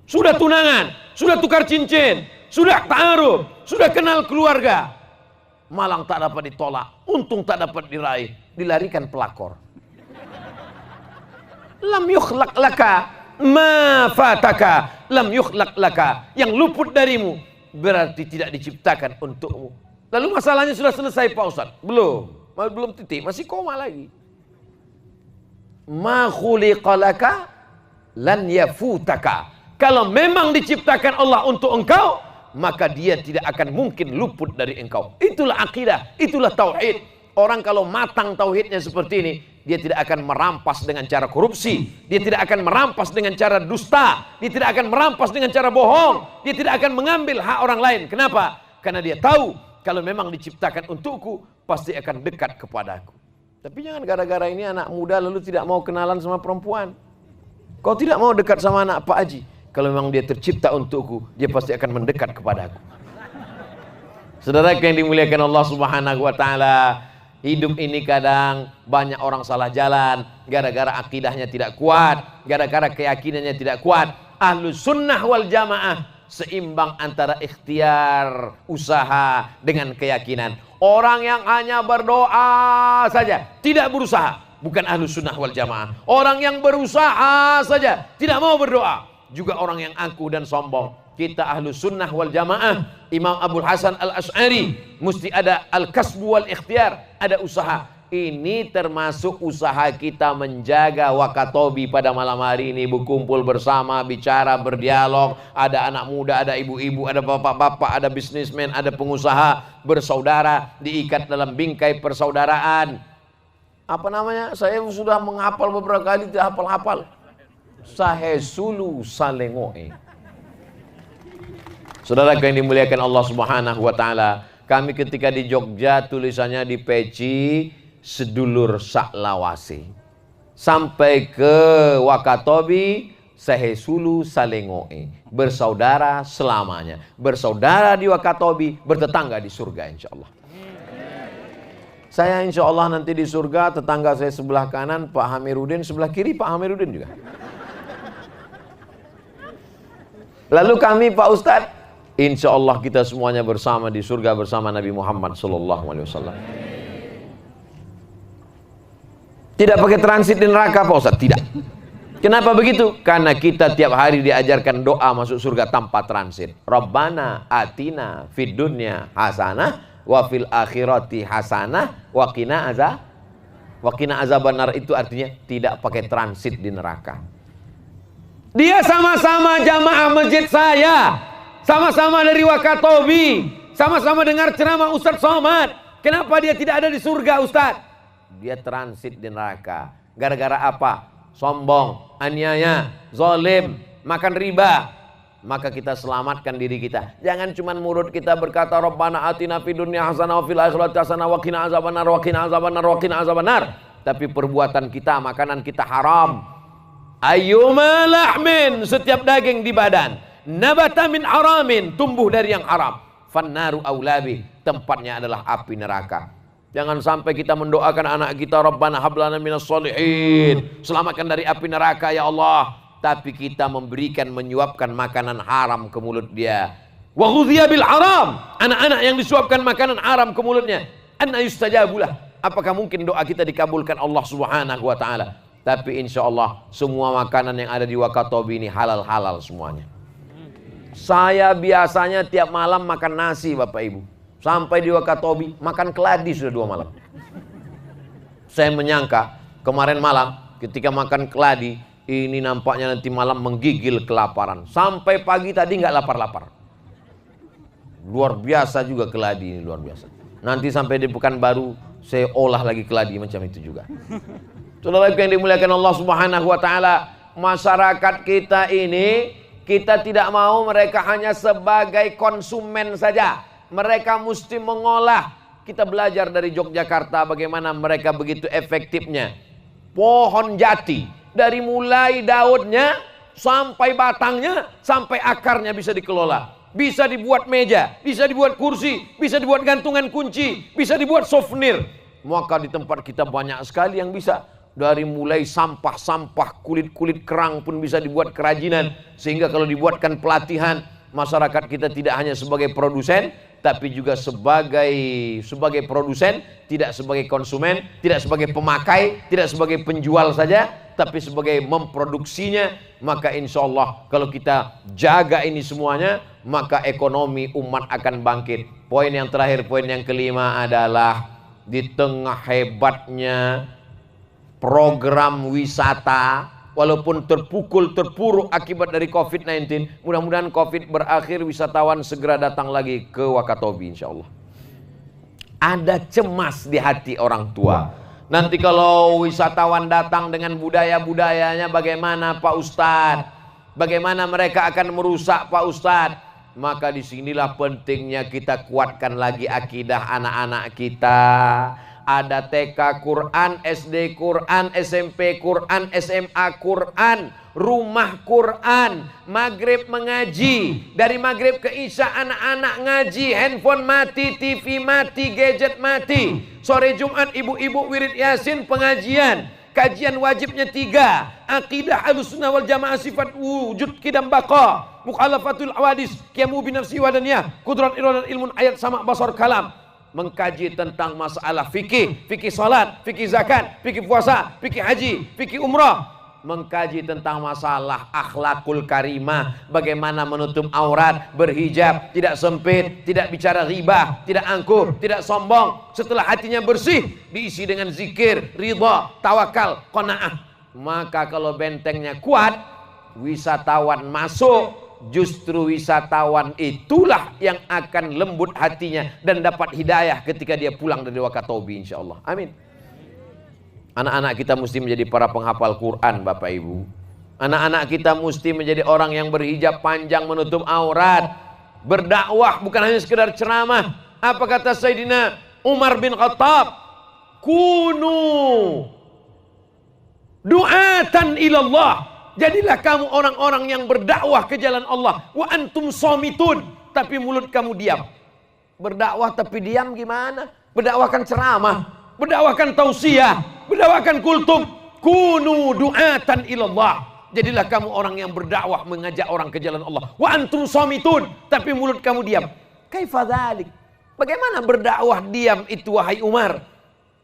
Sudah tunangan, sudah tukar cincin, sudah ta'aruf, sudah kenal keluarga. Malang tak dapat ditolak, untung tak dapat diraih, dilarikan pelakor. Lam yukhlaq laka ma fataka, lam yukhlaq laka, yang luput darimu berarti tidak diciptakan untukmu. Lalu masalahnya sudah selesai Pak Ustaz? Belum titik, masih koma lagi. Ma khuliqa laka lan yafutaka. Kalau memang diciptakan Allah untuk engkau, maka dia tidak akan mungkin luput dari engkau. Itulah akidah, itulah tauhid. Orang kalau matang tauhidnya seperti ini, dia tidak akan merampas dengan cara korupsi, dia tidak akan merampas dengan cara dusta, dia tidak akan merampas dengan cara bohong, dia tidak akan mengambil hak orang lain. Kenapa? Karena dia tahu kalau memang diciptakan untukku, pasti akan dekat kepadaku. Tapi jangan gara-gara ini anak muda lalu tidak mau kenalan sama perempuan. Kau tidak mau dekat sama anak Pak Haji. Kalau memang dia tercipta untukku, dia pasti akan mendekat kepadaku. Saudara yang dimuliakan Allah Subhanahu wa taala, hidup ini kadang banyak orang salah jalan gara-gara akidahnya tidak kuat, gara-gara keyakinannya tidak kuat. Ahlus sunnah wal jamaah seimbang antara ikhtiar, usaha dengan keyakinan. Orang yang hanya berdoa saja, tidak berusaha, bukan ahlus sunnah wal jamaah. Orang yang berusaha saja, tidak mau berdoa, juga orang yang angkuh dan sombong. Kita ahlus sunnah wal jamaah, Imam Abul Hasan al-Asy'ari, mesti ada al-kasbu wal ikhtiar, ada usaha. Ini termasuk usaha kita menjaga wakatobi pada malam hari ini, berkumpul bersama, bicara, berdialog. Ada anak muda, ada ibu-ibu, ada bapak-bapak, ada bisnismen, ada pengusaha, bersaudara, diikat dalam bingkai persaudaraan. Apa namanya? Saya sudah menghafal beberapa kali, tidak hafal-hafal. Sahesulu salengoe. Saudara yang dimuliakan Allah Subhanahu wa taala, kami ketika di Jogja tulisannya di peci sedulur saklawase. Sampai ke Wakatobi sahesulu salengoe. Bersaudara selamanya. Bersaudara di Wakatobi, bertetangga di surga insyaallah. Saya insya Allah nanti di surga, tetangga saya sebelah kanan Pak Hamiruddin, sebelah kiri Pak Hamiruddin juga. Lalu kami Pak Ustadz, insya Allah kita semuanya bersama di surga bersama Nabi Muhammad SAW. Tidak pakai transit di neraka Pak Ustadz? Tidak. Kenapa begitu? Karena kita tiap hari diajarkan doa masuk surga tanpa transit. Rabbana atina fid dunya hasanah wa fil akhirati hasanah wa qina azabannar. Itu artinya tidak pakai transit di neraka. Dia sama-sama jamaah masjid saya, sama-sama dari Wakatobi, sama-sama dengar ceramah Ustadz Somad. Kenapa dia tidak ada di surga Ustadz? Dia transit di neraka. Gara-gara apa? Sombong, aniaya, zalim, makan riba. Maka kita selamatkan diri kita. Jangan cuma mulut kita berkata Rabbana atina fid dunya hasanah wa fil akhirati hasanah wa qina azabannar wa qina azabannar wa qina azabannar. Tapi perbuatan kita, makanan kita haram. Ayyuma lahmin, setiap daging di badan, nabata min haramin, tumbuh dari yang haram, fannaru aulabi, tempatnya adalah api neraka. Jangan sampai kita mendoakan anak kita Rabbana hablana minas solihin, selamatkan dari api neraka ya Allah, tapi kita memberikan, menyuapkan makanan haram ke mulut dia. Wa ghudhiya bil haram, anak-anak yang disuapkan makanan haram ke mulutnya, anna yustajabulah, apakah mungkin doa kita dikabulkan Allah Subhanahu wa taala? Tapi insya Allah semua makanan yang ada di Wakatobi ini halal-halal semuanya. Saya biasanya tiap malam makan nasi Bapak Ibu. Sampai di Wakatobi makan keladi sudah 2 malam. Saya menyangka kemarin malam ketika makan keladi, ini nampaknya nanti malam menggigil kelaparan. Sampai pagi tadi nggak lapar-lapar. Luar biasa juga keladi ini, luar biasa. Nanti sampai di Pekanbaru saya olah lagi keladi macam itu juga. Saudara yang dimuliakan Allah Subhanahu wa taala, masyarakat kita ini kita tidak mau mereka hanya sebagai konsumen saja. Mereka mesti mengolah. Kita belajar dari Yogyakarta bagaimana mereka begitu efektifnya. Pohon jati dari mulai daunnya sampai batangnya sampai akarnya bisa dikelola. Bisa dibuat meja, bisa dibuat kursi, bisa dibuat gantungan kunci, bisa dibuat souvenir. Maka di tempat kita banyak sekali yang bisa. Dari mulai sampah-sampah, kulit-kulit kerang pun bisa dibuat kerajinan. Sehingga kalau dibuatkan pelatihan, masyarakat kita tidak hanya sebagai produsen, tapi juga sebagai produsen, tidak sebagai konsumen, tidak sebagai pemakai, tidak sebagai penjual saja, tapi sebagai memproduksinya. Maka insya Allah kalau kita jaga ini semuanya, maka ekonomi umat akan bangkit. Poin yang terakhir, poin yang kelima adalah di tengah hebatnya program wisata walaupun terpukul, terpuruk akibat dari COVID-19, mudah-mudahan COVID berakhir, wisatawan segera datang lagi ke Wakatobi insya Allah. Ada cemas di hati orang tua. Nanti kalau wisatawan datang dengan budaya-budayanya bagaimana Pak Ustadz? Bagaimana mereka akan merusak Pak Ustadz? Maka disinilah pentingnya kita kuatkan lagi akidah anak-anak kita. Ada TK Quran, SD Quran, SMP Quran, SMA Quran, rumah Quran, maghrib mengaji, dari maghrib ke isya anak-anak ngaji, handphone mati, TV mati, gadget mati. Sore Jumat ibu-ibu wirid yasin, pengajian, kajian wajibnya 3, akidah Ahlussunnah wal Jamaah, sifat wujud qidam baqa, mukhalafatul awadis, qiyamu binafsi wadaniyah, kudrat iradat ilmun ayat sama basar kalam. Mengkaji tentang masalah fikih, fikih salat, fikih zakat, fikih puasa, fikih haji, fikih umrah. Mengkaji tentang masalah akhlakul karimah, bagaimana menutup aurat, berhijab, tidak sempit, tidak bicara ghibah, tidak angkuh, tidak sombong. Setelah hatinya bersih, diisi dengan zikir, ridha, tawakal, qanaah. Maka kalau bentengnya kuat, wisatawan masuk, justru wisatawan itulah yang akan lembut hatinya dan dapat hidayah ketika dia pulang dari Wakatobi insyaallah. Amin. Anak-anak kita mesti menjadi para penghafal Quran Bapak Ibu. Anak-anak kita mesti menjadi orang yang berhijab panjang, menutup aurat, berdakwah, bukan hanya sekedar ceramah. Apa kata Sayyidina Umar bin Khattab? Kunu du'atan ilallah. Jadilah kamu orang-orang yang berdakwah ke jalan Allah. Wa antum somitun, tapi mulut kamu diam. Berdakwah tapi diam gimana? Berdakwahkan ceramah, berdakwahkan tausiah, berdakwahkan kultum. Kunu du'atan ilallah. Jadilah kamu orang yang berdakwah, mengajak orang ke jalan Allah. Wa antum somitun, tapi mulut kamu diam. Kaifa dzalik? Bagaimana berdakwah diam itu wahai Umar?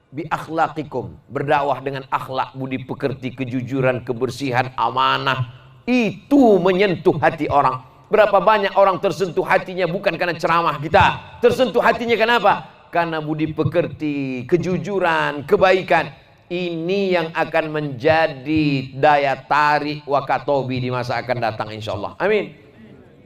Bi akhlaqikum, berdakwah dengan akhlak, budi pekerti, kejujuran, kebersihan, amanah. Itu menyentuh hati orang. Berapa banyak orang tersentuh hatinya bukan karena ceramah kita. Tersentuh hatinya kenapa? Karena budi pekerti, kejujuran, kebaikan. Ini yang akan menjadi daya tarik Wakatobi di masa akan datang insyaallah. Amin.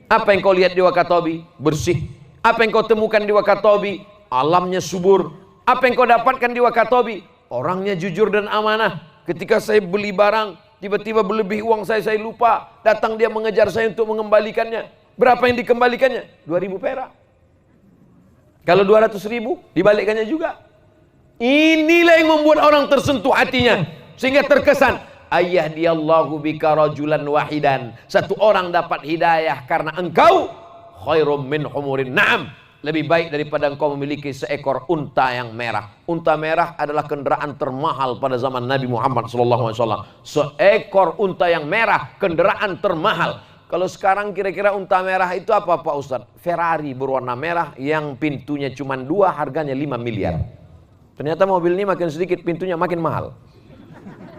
Apa yang kau lihat di Wakatobi? Bersih. Apa yang kau temukan di Wakatobi? Alamnya subur. Apa yang kau dapatkan di Wakatobi? Orangnya jujur dan amanah. Ketika saya beli barang, tiba-tiba berlebih uang saya lupa. Datang dia mengejar saya untuk mengembalikannya. Berapa yang dikembalikannya? 2.000 perak. Kalau 200.000, dibalikkannya juga. Inilah yang membuat orang tersentuh hatinya. Sehingga terkesan, ayyadiyallahu bika rajulan wahidan. Satu orang dapat hidayah karena engkau, khairum min humurin na'am. Lebih baik daripada engkau memiliki seekor unta yang merah. Unta merah adalah kendaraan termahal pada zaman Nabi Muhammad SAW. Seekor unta yang merah, kendaraan termahal. Kalau sekarang kira-kira unta merah itu apa Pak Ustadz? Ferrari berwarna merah yang pintunya cuma 2, harganya 5 miliar. Ternyata mobil ini makin sedikit, pintunya makin mahal.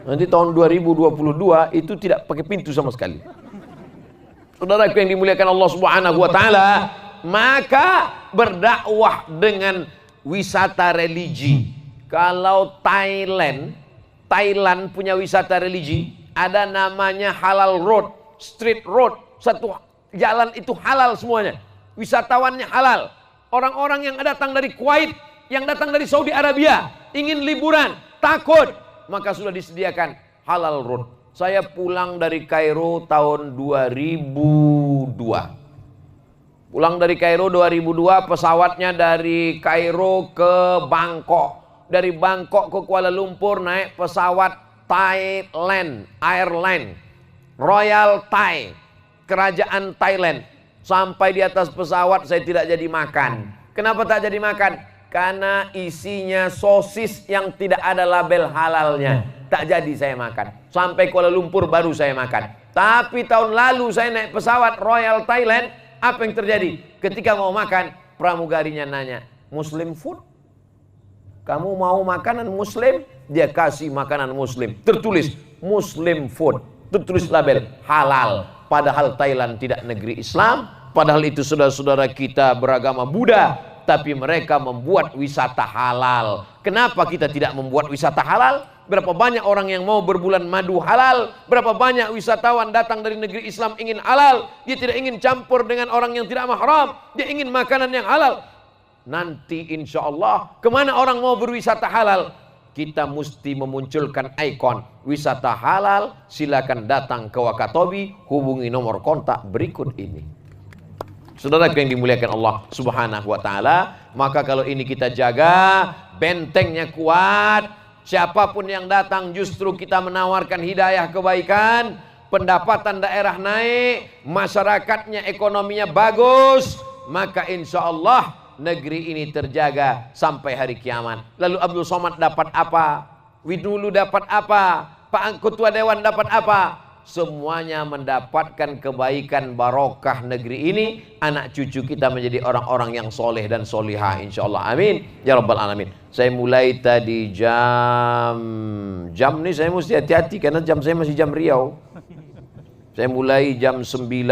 Nanti tahun 2022 itu tidak pakai pintu sama sekali. Saudaraku yang dimuliakan Allah Subhanahu wa Ta'ala, maka berdakwah dengan wisata religi. Kalau Thailand punya wisata religi, ada namanya halal road, street road. Satu jalan itu halal semuanya. Wisatawannya halal. Orang-orang yang datang dari Kuwait, yang datang dari Saudi Arabia, ingin liburan, takut, maka sudah disediakan halal road. Saya pulang dari Kairo tahun 2002. Pulang dari Kairo 2002, pesawatnya dari Kairo ke Bangkok. Dari Bangkok ke Kuala Lumpur naik pesawat Thailand Airline, Royal Thai, kerajaan Thailand. Sampai di atas pesawat saya tidak jadi makan. Kenapa tak jadi makan? Karena isinya sosis yang tidak ada label halalnya. Tak jadi saya makan. Sampai Kuala Lumpur baru saya makan. Tapi tahun lalu saya naik pesawat Royal Thailand. Apa yang terjadi? Ketika mau makan, pramugarinya nanya, Muslim food? Kamu mau makanan Muslim? Dia kasih makanan Muslim. Tertulis Muslim food. Tertulis label halal. Padahal Thailand tidak negeri Islam. Padahal itu saudara-saudara kita beragama Buddha. tapi mereka membuat wisata halal. Kenapa kita tidak membuat wisata halal? Berapa banyak orang yang mau berbulan madu halal? Berapa banyak wisatawan datang dari negeri Islam ingin halal? Dia tidak ingin campur dengan orang yang tidak mahram. Dia ingin makanan yang halal. Nanti insya Allah, kemana orang mau berwisata halal? Kita mesti memunculkan ikon wisata halal. Silakan datang ke Wakatobi, hubungi nomor kontak berikut ini. Saudara yang dimuliakan Allah Subhanahu wa taala, maka kalau ini kita jaga, bentengnya kuat. Siapapun yang datang justru kita menawarkan hidayah kebaikan, pendapatan daerah naik, masyarakatnya ekonominya bagus, maka insya Allah negeri ini terjaga sampai hari kiamat. Lalu Abdul Somad dapat apa? Widulu dapat apa? Pak Ketua Dewan dapat apa? Semuanya mendapatkan kebaikan barokah negeri ini. Anak cucu kita menjadi orang-orang yang soleh dan solihah insyaallah, amin ya rabbal alamin. Saya mulai tadi jam nih saya mesti hati-hati karena jam saya masih jam Riau. Saya mulai jam 9,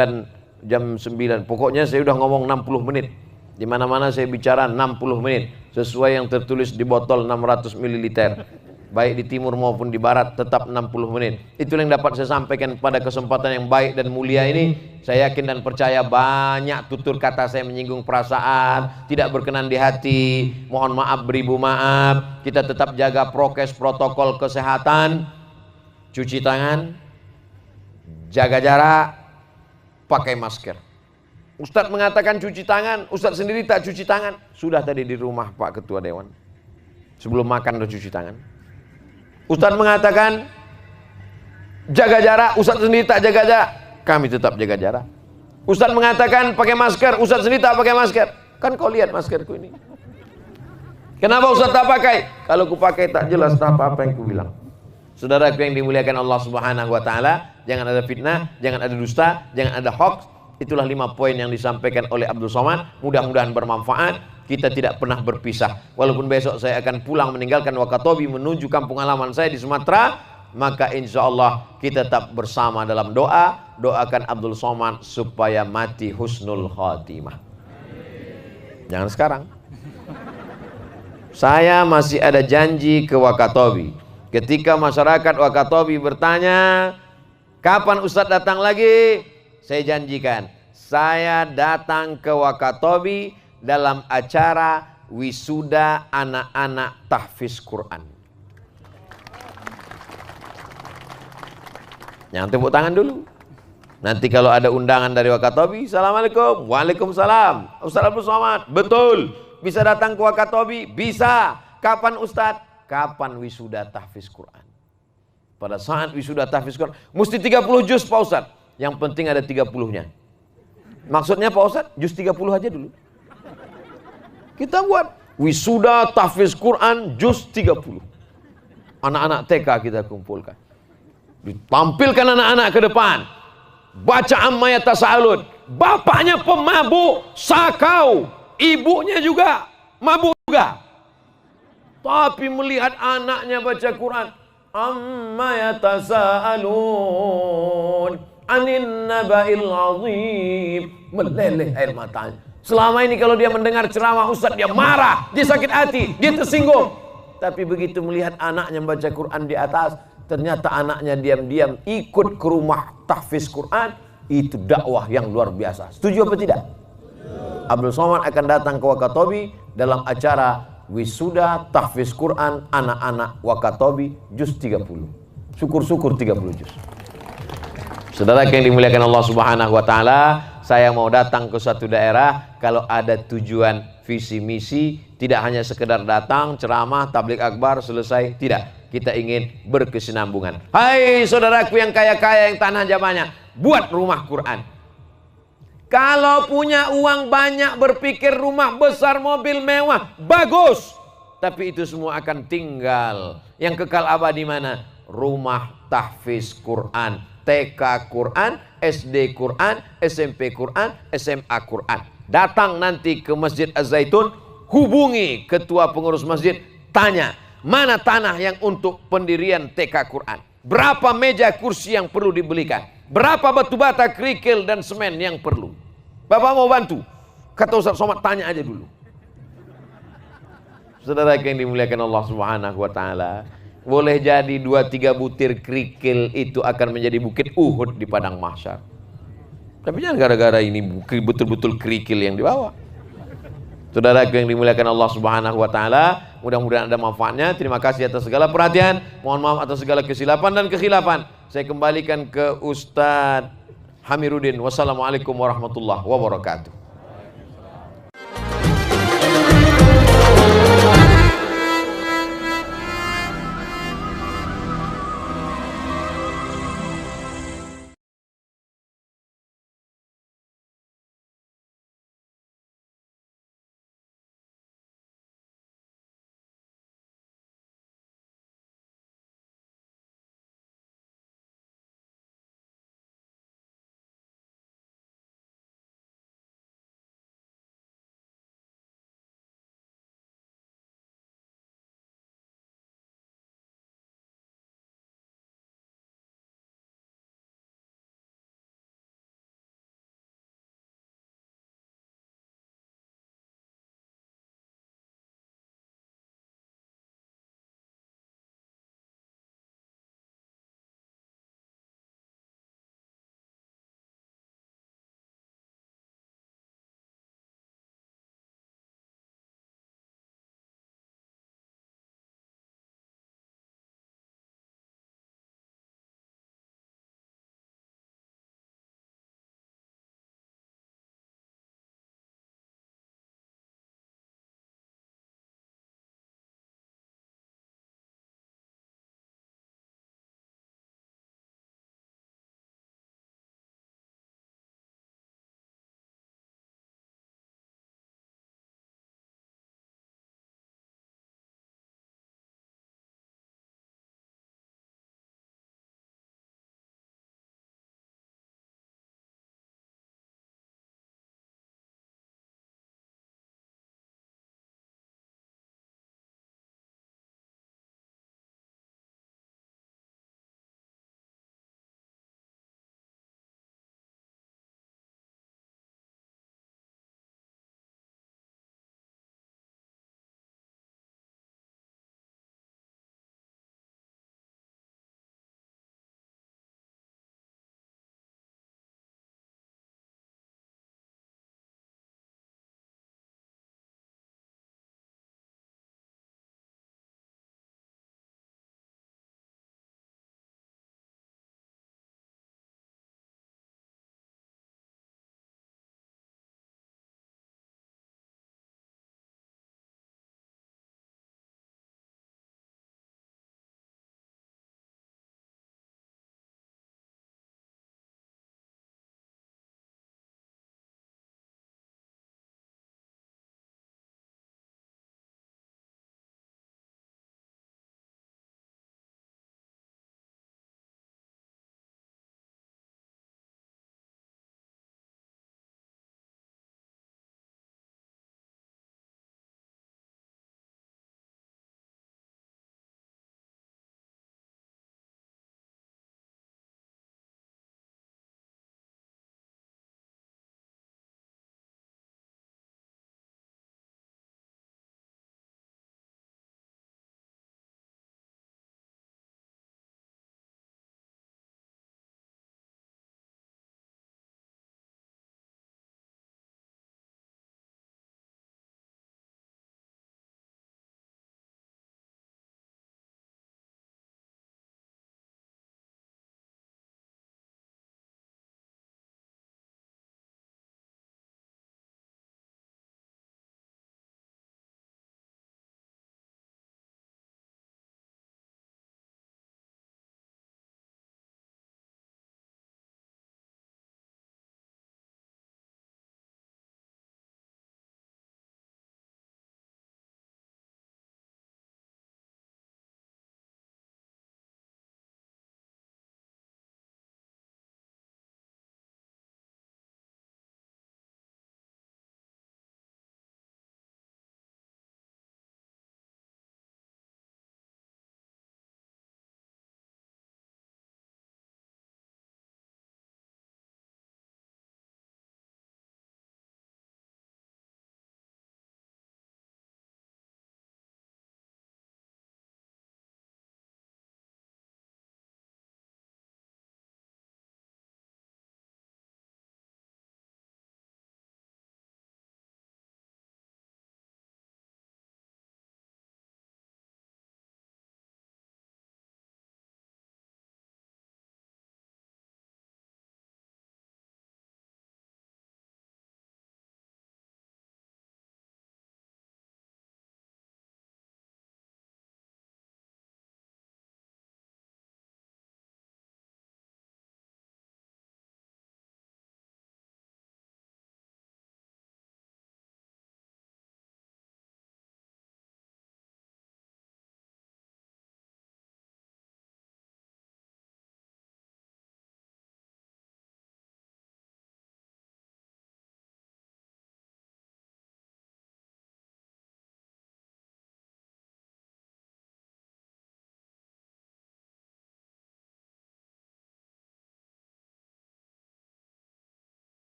pokoknya saya udah ngomong 60 menit. Di mana-mana saya bicara 60 menit sesuai yang tertulis di botol 600 ml. Baik di timur maupun di barat tetap 60 menit. Itulah yang dapat saya sampaikan pada kesempatan yang baik dan mulia ini. Saya yakin dan percaya banyak tutur kata saya menyinggung perasaan, tidak berkenan di hati. Mohon maaf beribu maaf. Kita tetap jaga prokes protokol kesehatan. Cuci tangan, jaga jarak, pakai masker. Ustadz mengatakan cuci tangan, Ustadz sendiri tak cuci tangan. Sudah tadi di rumah Pak Ketua Dewan. Sebelum makan udah cuci tangan. Ustadz mengatakan jaga jarak, Ustadz sendiri tak jaga jarak, kami tetap jaga jarak. Ustadz mengatakan pakai masker, Ustadz sendiri tak pakai masker. Kan kau lihat maskerku ini. Kenapa Ustadz tak pakai? Kalau ku pakai tak jelas tak apa yang ku bilang. Saudaraku yang dimuliakan Allah Subhanahu wa taala, jangan ada fitnah, jangan ada dusta, jangan ada hoax. Itulah 5 poin yang disampaikan oleh Abdul Somad. Mudah-mudahan bermanfaat. Kita tidak pernah berpisah. Walaupun besok saya akan pulang meninggalkan Wakatobi menuju kampung halaman saya di Sumatera, maka insya Allah kita tetap bersama dalam doa. Doakan Abdul Somad supaya mati husnul khatimah. Jangan sekarang. Saya masih ada janji ke Wakatobi. Ketika masyarakat Wakatobi bertanya, kapan Ustadz datang lagi? Saya janjikan, saya datang ke Wakatobi dalam acara wisuda anak-anak tahfiz Quran. Jangan tepuk tangan dulu. Nanti kalau ada undangan dari Wakatobi, assalamualaikum, waalaikumsalam. Ustadz Abdul Somad, betul. Bisa datang ke Wakatobi? Bisa. Kapan Ustadz? Kapan wisuda tahfiz Quran? Pada saat wisuda tahfiz Quran, mesti 30 juz Pak Ustadz. Yang penting ada 30-nya. Maksudnya Pak Ustadz, juz 30 aja dulu. Kita buat wisuda tahfiz Quran juz 30. Anak-anak TK kita kumpulkan. Ditampilkan anak-anak ke depan. Baca amma yatasaalun. Bapaknya pemabuk, sakau. Ibunya juga mabuk juga. Tapi melihat anaknya baca Quran, amma yatasaalun anin naba'il azim, meleleh air matanya. Selama ini kalau dia mendengar ceramah Ustadz dia marah, dia sakit hati, dia tersinggung. Tapi begitu melihat anaknya membaca Quran di atas, ternyata anaknya diam-diam ikut ke rumah tahfiz Quran. Itu dakwah yang luar biasa. Setuju apa tidak? Abdul Somad akan datang ke Wakatobi dalam acara wisuda tahfiz Quran anak-anak Wakatobi juz 30. Syukur-syukur 30 juz. Saudara yang dimuliakan Allah Subhanahu wa taala, saya mau datang ke suatu daerah kalau ada tujuan visi misi, tidak hanya sekedar datang ceramah tabligh akbar selesai, tidak. Kita ingin berkesinambungan. Hai saudaraku yang kaya-kaya yang tanah banyak, buat rumah Quran. Kalau punya uang banyak berpikir rumah besar, mobil mewah, bagus. Tapi itu semua akan tinggal. Yang kekal abadi mana? Rumah tahfiz Quran. TK Quran, SD Quran, SMP Quran, SMA Quran. Datang nanti ke Masjid Az-Zaitun, hubungi ketua pengurus masjid, tanya, mana tanah yang untuk pendirian TK Quran? Berapa meja kursi yang perlu dibelikan? Berapa batu bata, kerikil dan semen yang perlu? Bapak mau bantu? Kata Ustaz Somad, tanya aja dulu. Saudara yang dimuliakan Allah Subhanahu wa taala, boleh jadi 2-3 butir kerikil itu akan menjadi bukit Uhud di padang mahsyar. Tapi jangan gara-gara ini betul-betul kerikil yang dibawa. Saudara yang dimuliakan Allah Subhanahu wa taala, mudah-mudahan ada manfaatnya. Terima kasih atas segala perhatian. Mohon maaf atas segala kesilapan dan kekhilafan. Saya kembalikan ke Ustadz Hamiruddin. Wassalamualaikum warahmatullahi wabarakatuh.